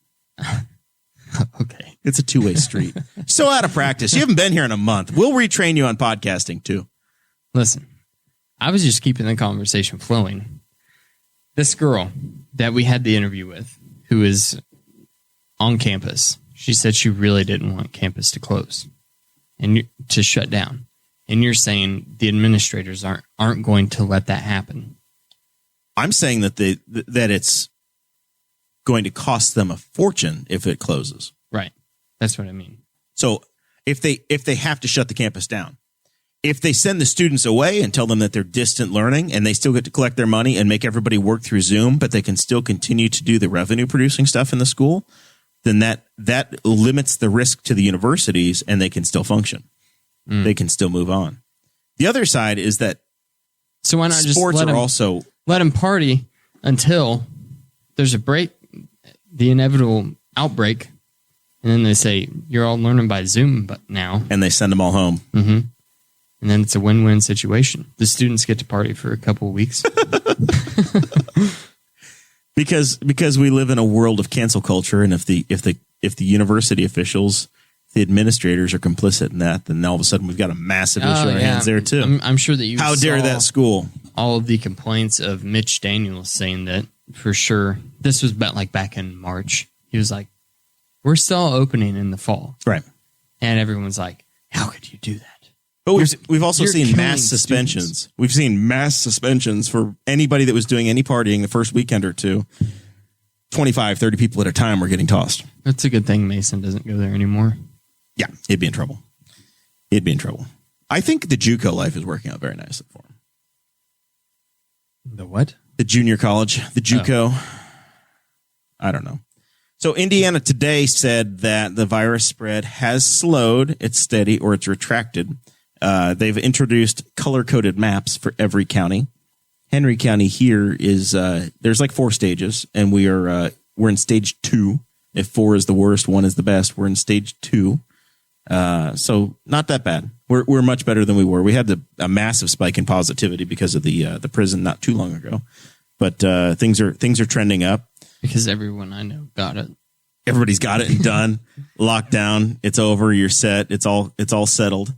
okay. It's a two-way street. So out of practice. You haven't been here in a month. We'll retrain you on podcasting too. Listen, I was just keeping the conversation flowing. This girl that we had the interview with, who is on campus, she said she really didn't want campus to close and to shut down. And you're saying the administrators aren't going to let that happen. I'm saying that that it's going to cost them a fortune if it closes. Right. That's what I mean. So if they have to shut the campus down, if they send the students away and tell them that they're distant learning and they still get to collect their money and make everybody work through Zoom, but they can still continue to do the revenue producing stuff in the school, then that limits the risk to the universities and they can still function. They can still move on. The other side is that so why not just sports are also let them party until there's a break, the inevitable outbreak, and then they say you're all learning by Zoom, but now, and they send them all home. Mm-hmm. And then it's a win-win situation. The students get to party for a couple of weeks because we live in a world of cancel culture, and if the university officials, the administrators are complicit in that, then all of a sudden we've got a massive issue on our hands there too. I'm sure that you How dare that school? All of the complaints of Mitch Daniels saying that for sure. This was back in March. He was like, "We're still opening in the fall," Right? And everyone's like, "How could you do that?" But we've also seen killing mass suspensions. students. We've seen mass suspensions for anybody that was doing any partying the first weekend or two. 25, 30 people at a time were getting tossed. That's a good thing Mason doesn't go there anymore. Yeah, he'd be in trouble. He'd be in trouble. I think the JUCO life is working out very nicely for him. The what? The junior college, the JUCO. I don't know. So Indiana Today said that the virus spread has slowed, it's steady, or it's retracted. They've introduced color-coded maps for every county. Henry County here is there's like 4 stages, and we're in stage 2. If 4 is the worst, 1 is the best. We're in stage 2. So not that bad. We're much better than we were. We had a massive spike in positivity because of the prison not too long ago, but things are trending up Because everyone I know got it. Everybody's got it and done. Lockdown. It's over. You're set. It's all settled.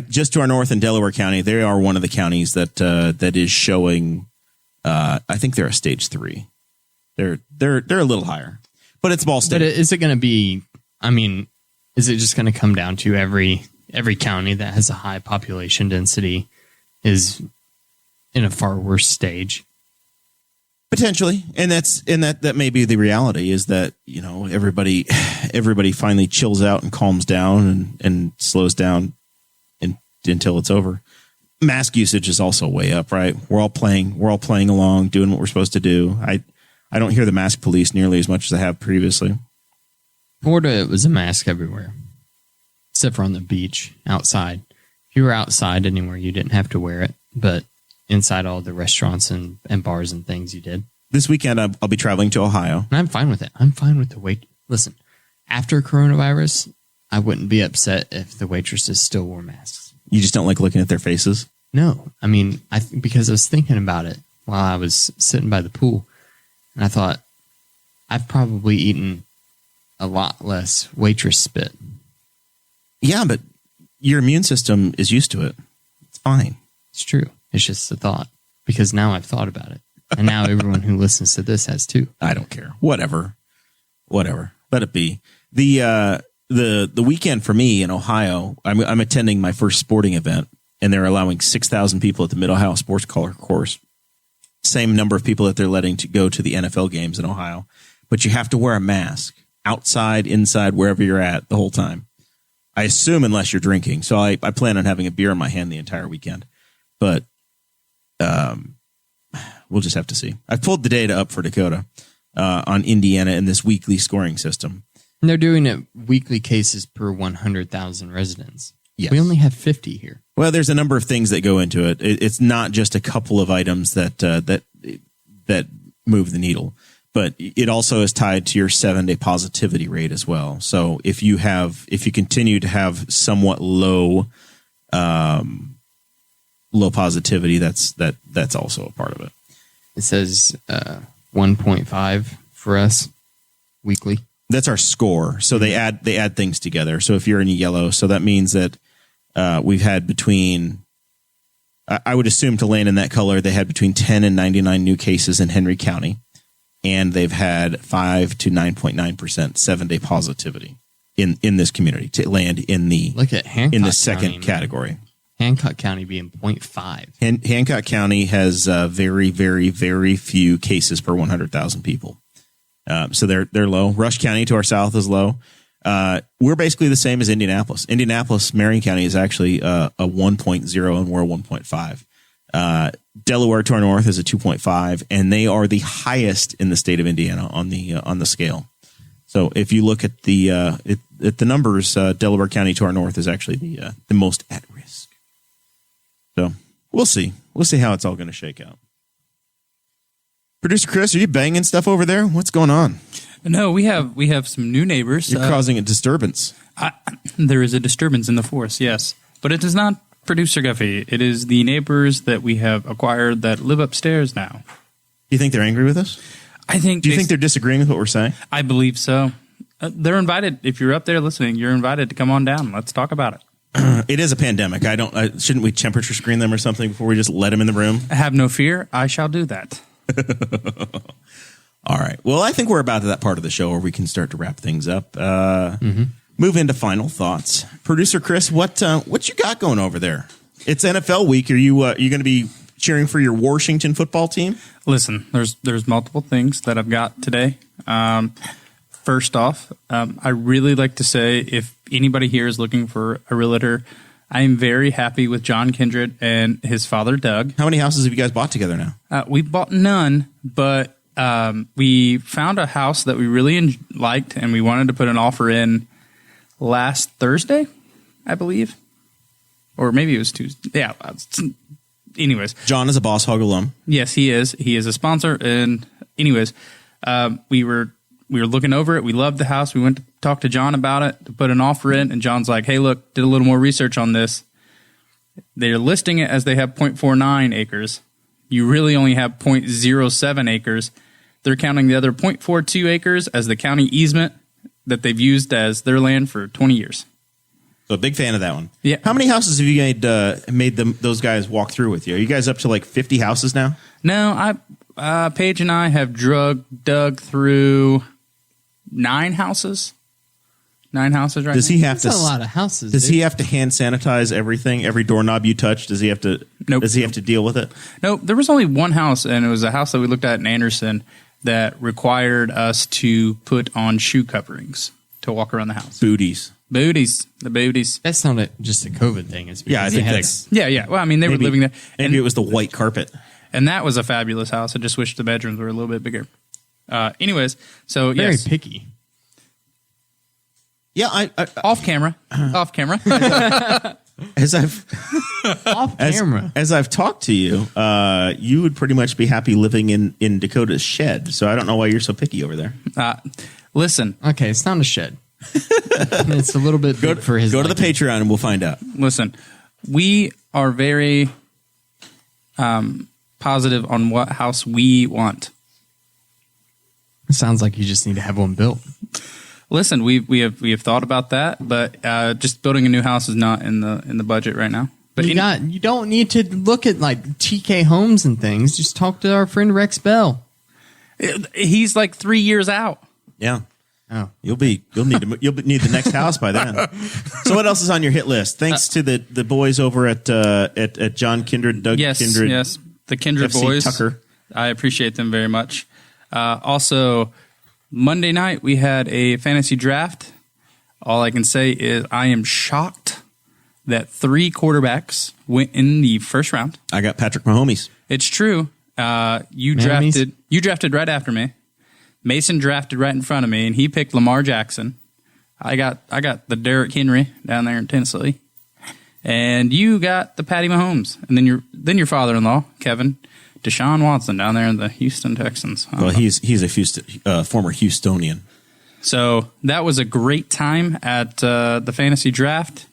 Just to our north in Delaware County, they are one of the counties that is showing. I think they're a stage 3. They're a little higher, but it's Ball State. But is it going to be? I mean, is it just going to come down to every county that has a high population density is in a far worse stage? Potentially, and that may be the reality, is that, you know, everybody finally chills out and calms down and slows down until it's over. Mask usage is also way up, right? We're all playing along, doing what we're supposed to do. I don't hear the mask police nearly as much as I have previously. Florida, it was a mask everywhere, except for on the beach outside. If you were outside anywhere, you didn't have to wear it, but inside all the restaurants and bars and things, you did. This weekend, I'll be traveling to Ohio. And I'm fine with it. I'm fine with the wait. Listen, after coronavirus, I wouldn't be upset if the waitresses still wore masks. You just don't like looking at their faces? No. I mean, because I was thinking about it while I was sitting by the pool, and I thought, I've probably eaten a lot less waitress spit. Yeah, but your immune system is used to it. It's fine. It's true. It's just a thought, because now I've thought about it. And now everyone who listens to this has too. I don't care. Whatever. Let it be. The weekend for me in Ohio, I'm attending my first sporting event, and they're allowing 6,000 people at the Mid-Ohio Sports Color course. Same number of people that they're letting to go to the NFL games in Ohio. but you have to wear a mask outside, inside, wherever you're at the whole time. I assume unless you're drinking. So I plan on having a beer in my hand the entire weekend. But we'll just have to see. I've pulled the data up for Dakota on Indiana in this weekly scoring system. And they're doing it weekly cases per 100,000 residents. Yes. We only have 50 here. Well, there's a number of things that go into it. It's not just a couple of items that move the needle, but it also is tied to your 7-day positivity rate as well. So if you continue to have somewhat low positivity, that's also a part of it. It says 1.5 for us weekly. That's our score. So they add things together. So if you're in yellow, so that means that we've had between, I would assume to land in that color, they had between 10 and 99 new cases in Henry County, and they've had 5 to 9.9% 7-day positivity in this community to land in the Look at Hancock in the second County, category. Man. Hancock County being 0.5. Hancock County has very, very, very few cases per 100,000 people. So they're low. Rush County to our south is low. We're basically the same as Indianapolis. Marion County is actually a 1.0 and we're a 1.5. Delaware to our north is a 2.5, and they are the highest in the state of Indiana on the scale. So if you look at the numbers, Delaware County to our north is actually the most at risk. So we'll see. We'll see how it's all going to shake out. Producer Chris, are you banging stuff over there? What's going on? No, we have some new neighbors. You're causing a disturbance. There is a disturbance in the force, yes. But it is not Producer Guffey. It is the neighbors that we have acquired that live upstairs now. Do you think they're angry with us? Do you think they're disagreeing with what we're saying? I believe so. They're invited. If you're up there listening, you're invited to come on down. Let's talk about it. It is a pandemic. Shouldn't we temperature screen them or something before we just let them in the room? Have no fear. I shall do that. All right. Well, I think we're about to that part of the show where we can start to wrap things up. Move into final thoughts. Producer Chris, what you got going over there? It's NFL week. Are you going to be cheering for your Washington football team? Listen, there's multiple things that I've got today. First off, I really like to say if anybody here is looking for a realtor, I am very happy with John Kindred and his father, Doug. How many houses have you guys bought together now? We bought none, but we found a house that we really liked, and we wanted to put an offer in last Thursday, I believe. Or maybe it was Tuesday. Yeah. Anyways. John is a Boss Hog alum. Yes, he is. He is a sponsor. And anyways, we were looking over it. We loved the house. We went to talk to John about it to put an offer in. And John's like, hey, look, did a little more research on this. They're listing it as they have 0.49 acres. You really only have 0.07 acres. They're counting the other 0.42 acres as the county easement that they've used as their land for 20 years. So a big fan of that one. Yeah. How many houses have you made those guys walk through with you? Are you guys up to like 50 houses now? No, Paige and I have dug through 9 houses. 9 houses right Does now. he have That's to? a lot of houses. Does dude. he have to hand sanitize everything, every doorknob you touch? Does he have to? Nope. Does he have to deal with it? No, there was only one house, and it was a house that we looked at in Anderson that required us to put on shoe coverings to walk around the house. Booties. The booties. That's not just a COVID thing. It's Yeah, I because think they had that's Yeah. Well, I mean, they were living there. Maybe it was the white carpet. And that was a fabulous house. I just wish the bedrooms were a little bit bigger. Anyways, so very yes. picky. Yeah, I Off camera. as I've Off camera. as I've talked to you, you would pretty much be happy living in Dakota's shed. So I don't know why you're so picky over there. Listen, Okay, it's not a shed. It's a little bit big for his. Go to the liking. Patreon and we'll find out. listen. We are very positive on what house we want. It sounds like you just need to have one built. Listen, we have thought about that, but just building a new house is not in the budget right now. But You don't need to look at like TK Homes and things. Just talk to our friend Rex Bell. he's like 3 years out. Yeah. Oh, You'll need the next house by then. So what else is on your hit list? Thanks to the boys over at John Kindred, Doug Kindred. Yes, the Kindred FC boys. Tucker. I appreciate them very much. Also, Monday night, we had a fantasy draft. All I can say is I am shocked that 3 quarterbacks went in the first round. I got Patrick Mahomes. It's true. You drafted right after me. Mason drafted right in front of me, and he picked Lamar Jackson. I got the Derrick Henry down there in Tennessee, and you got the Patty Mahomes, and then your father-in-law Kevin Deshaun Watson down there in the Houston Texans. Well, he's a former Houstonian. So that was a great time at the fantasy draft.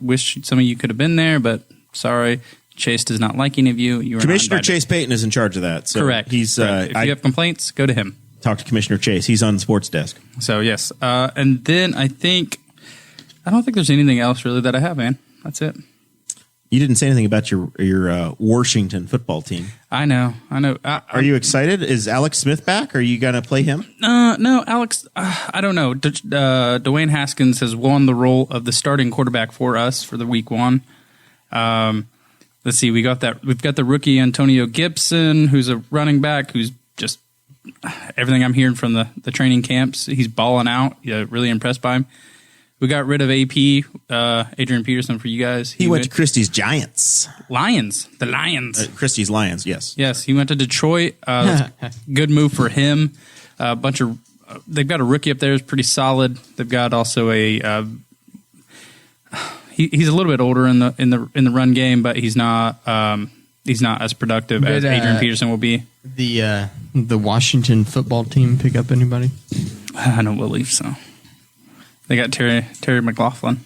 Wish some of you could have been there, but sorry, Chase does not like any of you. You were Commissioner not invited. Chase Payton is in charge of that. So Correct. He's Correct. If you have complaints, go to him. Talk to Commissioner Chase. He's on the sports desk. So yes, and then I don't think there's anything else really that I have, man. That's it. You didn't say anything about your Washington football team. I know. Are you excited? Is Alex Smith back? Are you going to play him? No, Alex. I don't know. Dwayne Haskins has won the role of the starting quarterback for us for the week 1. Let's see. We've got the rookie Antonio Gibson, who's a running back, who's just everything I'm hearing from the training camps. He's balling out. Yeah, really impressed by him. We got rid of AP, Adrian Peterson for you guys. He went to Christie's Giants. Lions. The Lions. Christie's Lions, yes. Yes, he went to Detroit. Good move for him. They've got a rookie up there who's pretty solid. They've got also he's a little bit older in the run game, but he's not as productive as Adrian Peterson will be. The Washington football team pick up anybody? I don't believe so. They got Terry McLaughlin.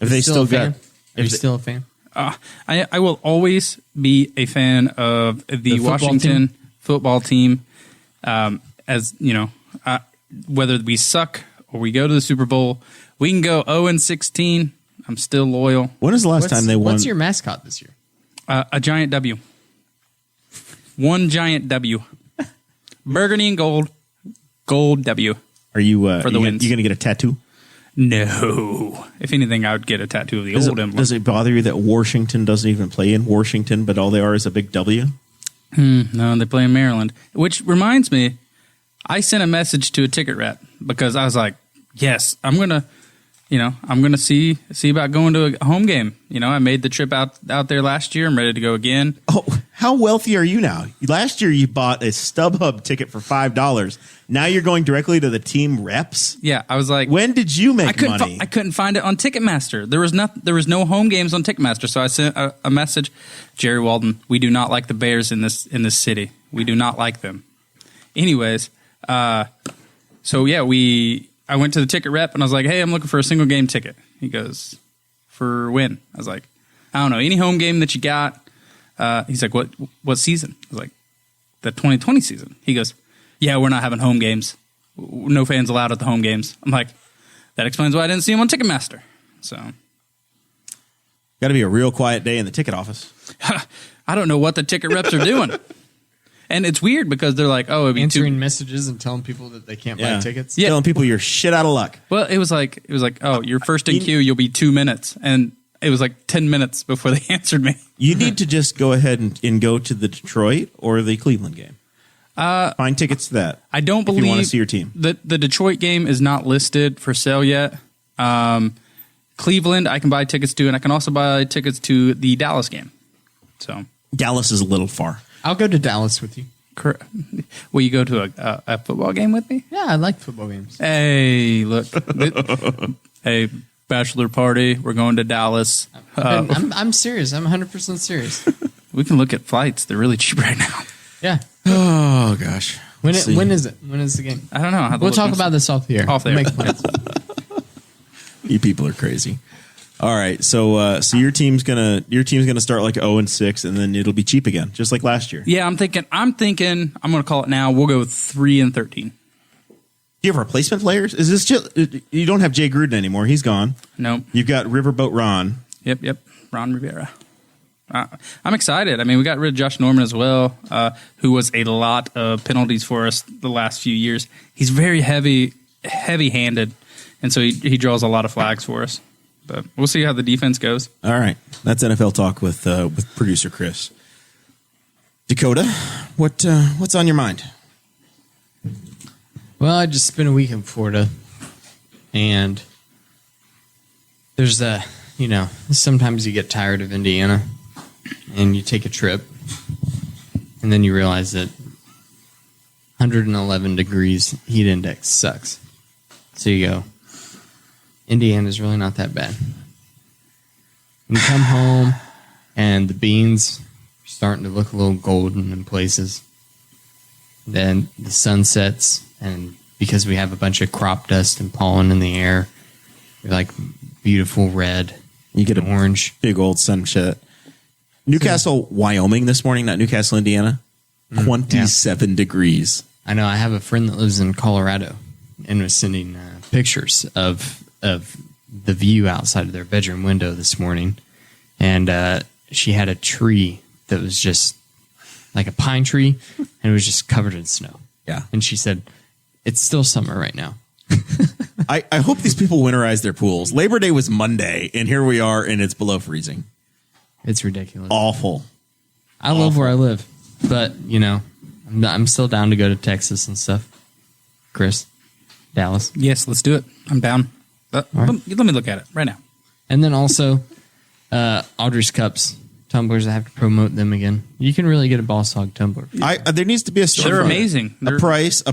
Have they still got? Are you still a fan? I will always be a fan of the Washington football team. As you know, whether we suck or we go to the Super Bowl, we can go 0-16. I'm still loyal. When is the last time they won? What's your mascot this year? A giant W. One giant W. Burgundy and gold W. Are you for the wins? You going to get a tattoo? No. If anything, I would get a tattoo of the old emblem. Does it bother you that Washington doesn't even play in Washington, but all they are is a big W? No, they play in Maryland. Which reminds me, I sent a message to a ticket rep because I was like, yes, I'm gonna see about going to a home game. I made the trip out there last year. I'm ready to go again. Oh, how wealthy are you now? Last year you bought a StubHub ticket for $5. Now you're going directly to the team reps? Yeah, I was like, when did you make money? I couldn't find it on Ticketmaster. There was no home games on Ticketmaster, so I sent a message, Jerry Walden, we do not like the Bears in this city. We do not like them. Anyways, so yeah, I went to the ticket rep and I was like, hey, I'm looking for a single game ticket. He goes, for when? I was like, I don't know, any home game that you got. He's like, what season? I was like, the 2020 season. He goes, yeah, we're not having home games. No fans allowed at the home games. I'm like, that explains why I didn't see him on Ticketmaster. So, got to be a real quiet day in the ticket office. I don't know what the ticket reps are doing. And it's weird because they're like, oh, it'd be answering messages and telling people that they can't buy tickets. Yeah. Telling people you're shit out of luck. Well, it was like, oh, you're first in queue, you'll be 2 minutes. And it was like 10 minutes before they answered me. You need to just go ahead and go to the Detroit or the Cleveland game. Find tickets to that. I don't believe you want to see your team. The Detroit game is not listed for sale yet. Cleveland, I can buy tickets to, and I can also buy tickets to the Dallas game. So Dallas is a little far. I'll go to Dallas with you. Will you go to a football game with me? Yeah, I like football games. Hey, look. Hey, bachelor party. We're going to Dallas. I'm serious. I'm 100% serious. We can look at flights. They're really cheap right now. Yeah. Oh, gosh. When is it? When is the game? I don't know. We'll talk about this off the air. Off the air. Make plans. You people are crazy. All right, so your team's gonna start like 0-6, and then it'll be cheap again, just like last year. Yeah, I'm thinking. I'm gonna call it now. We'll go 3-13. Do you have replacement players? Is this just you don't have Jay Gruden anymore? He's gone. No, you've got Riverboat Ron. Yep, Ron Rivera. I'm excited. I mean, we got rid of Josh Norman as well, who was a lot of penalties for us the last few years. He's very heavy-handed, and so he draws a lot of flags for us. But we'll see how the defense goes. All right. That's NFL Talk with producer Chris. Dakota, what's on your mind? Well, I just spent a week in Florida, and there's sometimes you get tired of Indiana, and you take a trip, and then you realize that 111 degrees heat index sucks. So you go, Indiana's really not that bad. And you come home, and the beans are starting to look a little golden in places. Then the sun sets, and because we have a bunch of crop dust and pollen in the air, you're like beautiful red. You get an orange. Big old sunset. Newcastle, Wyoming this morning, not Newcastle, Indiana. 27 degrees. I know. I have a friend that lives in Colorado and was sending pictures of the view outside of their bedroom window this morning. And she had a tree that was just like a pine tree, and it was just covered in snow. Yeah. And she said, it's still summer right now. I hope these people winterize their pools. Labor Day was Monday, and here we are, and it's below freezing. It's ridiculous. Awful. I love where I live, but, I'm still down to go to Texas and stuff. Chris, Dallas. Yes, let's do it. I'm down. Let me look at it right now. And then also, Audrey's Cups. Tumblers, I have to promote them again. You can really get a Boss Hog tumbler. There needs to be a store. They're amazing. A price, I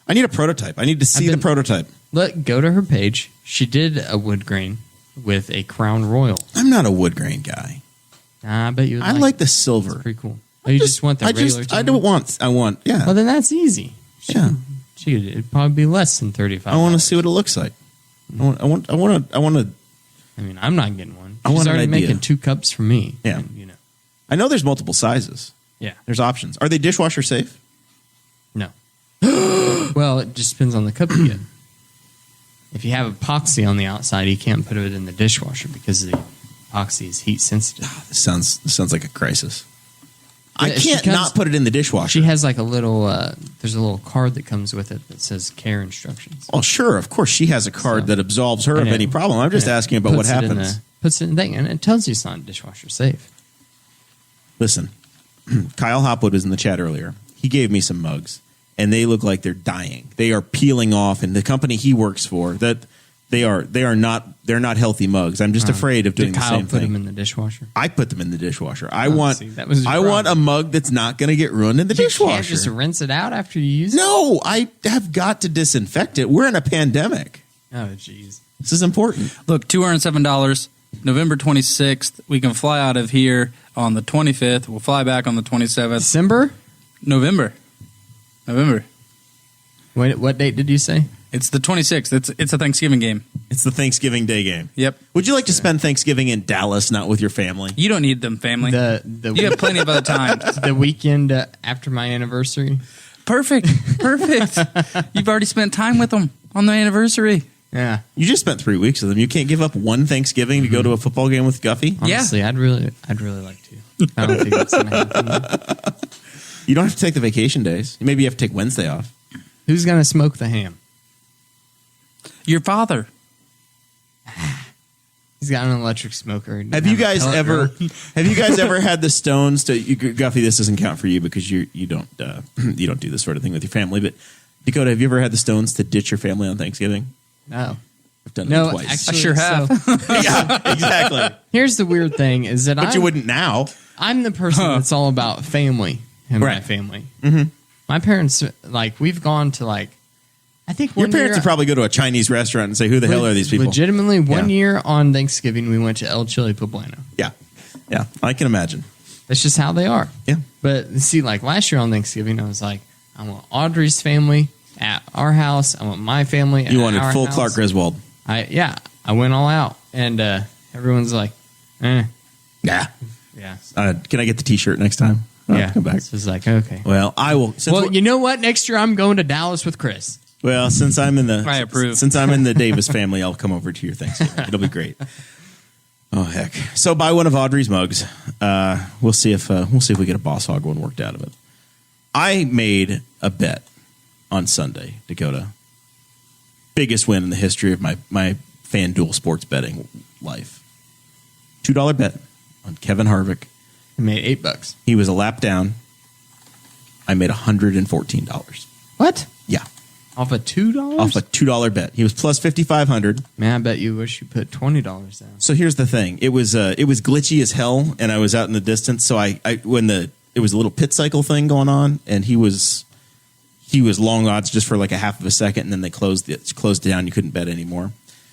need a prototype. I need to see the prototype. Go to her page. She did a wood grain with a Crown Royal. I'm not a wood grain guy. I bet you would I like the silver. It's pretty cool. Oh, you just want the regular tumbler? I want, yeah. Well, then that's easy. Yeah. It'd probably be less than $35. I want to see what it looks like. I want to. I mean, I'm not getting one. I want She's an already idea. making 2 cups for me. Yeah. And, I know there's multiple sizes. Yeah. There's options. Are they dishwasher safe? No. Well, it just depends on the cup you get. If you have epoxy on the outside, you can't put it in the dishwasher because the epoxy is heat sensitive. This sounds like a crisis. I Yeah, can't not put it in the dishwasher. She has like a little, there's a little card that comes with it that says care instructions. Oh, sure. Of course, she has a card that absolves her of any problem. I'm just asking about what happens. Puts it in the thing, and it tells you it's not dishwasher safe. Listen, Kyle Hopwood was in the chat earlier. He gave me some mugs, and they look like they're dying. They are peeling off, and the company he works for, that they're not healthy mugs. I'm just afraid of doing the same thing. Did Kyle put them in the dishwasher? I put them in the dishwasher. I want a mug that's not going to get ruined in the dishwasher. You can't just rinse it out after you use it? No, I have got to disinfect it. We're in a pandemic. Oh, jeez. This is important. Look, $207, November 26th. We can fly out of here on the 25th. We'll fly back on the 27th. December? November. Wait, what date did you say? It's the 26th. It's a Thanksgiving game. It's the Thanksgiving Day game. Yep. Would you like to spend Thanksgiving in Dallas, not with your family? You don't need them, family. You have plenty of other time. The weekend after my anniversary. Perfect. You've already spent time with them on the anniversary. Yeah. You just spent 3 weeks with them. You can't give up one Thanksgiving to go to a football game with Guffey? Honestly, I'd really like to. I don't think that's going to happen. You don't have to take the vacation days. Maybe you have to take Wednesday off. Who's going to smoke the ham? Your father. He's got an electric smoker. Have you guys ever had the stones to Guffey? This doesn't count for you because you don't do this sort of thing with your family. But Dakota, have you ever had the stones to ditch your family on Thanksgiving? No. I've done it twice. Actually, I sure have. Yeah, exactly. Here's the weird thing is that you wouldn't now. I'm the person that's all about family and my family. Mm-hmm. My parents, we've gone to I think your parents would probably go to a Chinese restaurant and say, "Who the hell are these people?" Legitimately, one year on Thanksgiving, we went to El Chile Poblano. Yeah, I can imagine. That's just how they are. Yeah. But see, last year on Thanksgiving, I was like, I want Audrey's family at our house. I want my family at our house. You wanted full Clark Griswold. I went all out, and everyone's like, Yeah. Yeah. Can I get the T-shirt next time? Come back. So it's like, okay. Well, I will. You know what? Next year, I'm going to Dallas with Chris. Well, since I'm in the I approve. Since I'm in the Davis family, I'll come over to your Thanksgiving. It'll be great. Oh heck! So buy one of Audrey's mugs. We'll see if we get a Boss Hog one worked out of it. I made a bet on Sunday, Dakota. Biggest win in the history of my FanDuel sports betting life. $2 bet on Kevin Harvick. I made $8. He was a lap down. I made $114. What? Yeah. Off of $2? Off a $2 bet. He was plus 5,500. Man, I bet you wish you put $20 down. So here's the thing. It was glitchy as hell, and I was out in the distance. So it was a little pit cycle thing going on, and he was long odds just for like a half of a second, and then they closed it down. You couldn't bet anymore.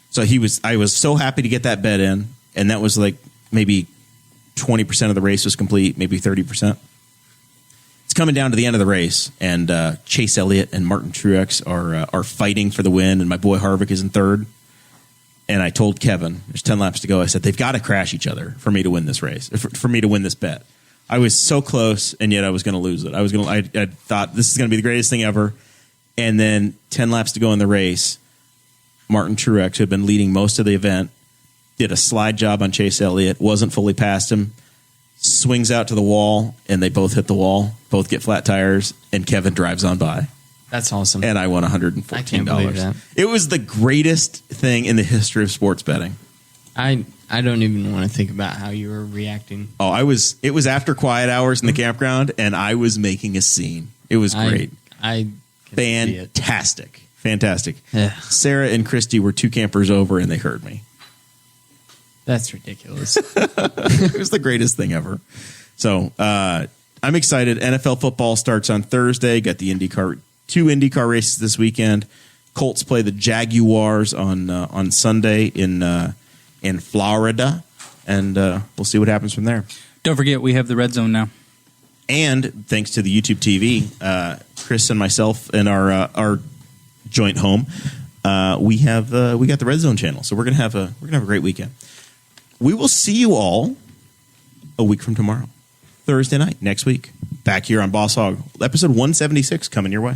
So I was so happy to get that bet in, and that was like maybe 20% of the race was complete, maybe 30%. It's coming down to the end of the race, and Chase Elliott and Martin Truex are fighting for the win, and my boy Harvick is in third. And I told Kevin, there's 10 laps to go. I said, they've got to crash each other for me to win this race, for me to win this bet. I was so close, and yet I was going to lose it. I thought this is going to be the greatest thing ever. And then 10 laps to go in the race, Martin Truex, who had been leading most of the event, did a slide job on Chase Elliott, wasn't fully past him, swings out to the wall, and they both hit the wall, both get flat tires, and Kevin drives on by. That's awesome. And I won $114. I can't believe that. It was the greatest thing in the history of sports betting. I don't even want to think about how you were reacting. Oh, it was after quiet hours in the campground, and I was making a scene. It was great. Fantastic. Yeah. Sarah and Christy were 2 campers over, and they heard me. That's ridiculous. It was the greatest thing ever. So I'm excited. NFL football starts on Thursday. Got the two IndyCar races this weekend. Colts play the Jaguars on Sunday in Florida, and we'll see what happens from there. Don't forget, we have the Red Zone now. And thanks to the YouTube TV, Chris and myself and our joint home, we got the Red Zone channel. So we're gonna have a great weekend. We will see you all a week from tomorrow, Thursday night, next week, back here on Boss Hog, episode 176 coming your way.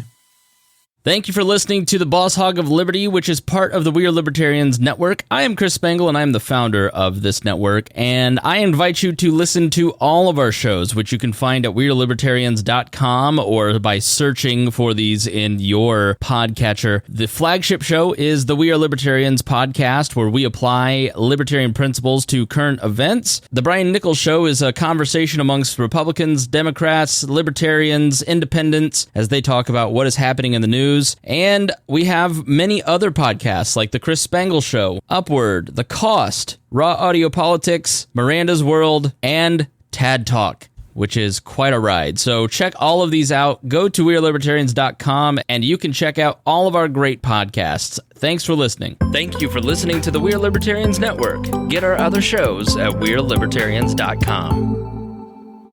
Thank you for listening to the Boss Hog of Liberty, which is part of the We Are Libertarians Network. I am Chris Spangle, and I am the founder of this network, and I invite you to listen to all of our shows, which you can find at WeAreLibertarians.com or by searching for these in your podcatcher. The flagship show is the We Are Libertarians podcast, where we apply libertarian principles to current events. The Brian Nichols Show is a conversation amongst Republicans, Democrats, Libertarians, Independents, as they talk about what is happening in the news. And we have many other podcasts like The Chris Spangle Show, Upward, The Cost, Raw Audio Politics, Miranda's World, and Tad Talk, which is quite a ride. So check all of these out. Go to WeAreLibertarians.com and you can check out all of our great podcasts. Thanks for listening. Thank you for listening to the We Are Libertarians Network. Get our other shows at WeAreLibertarians.com.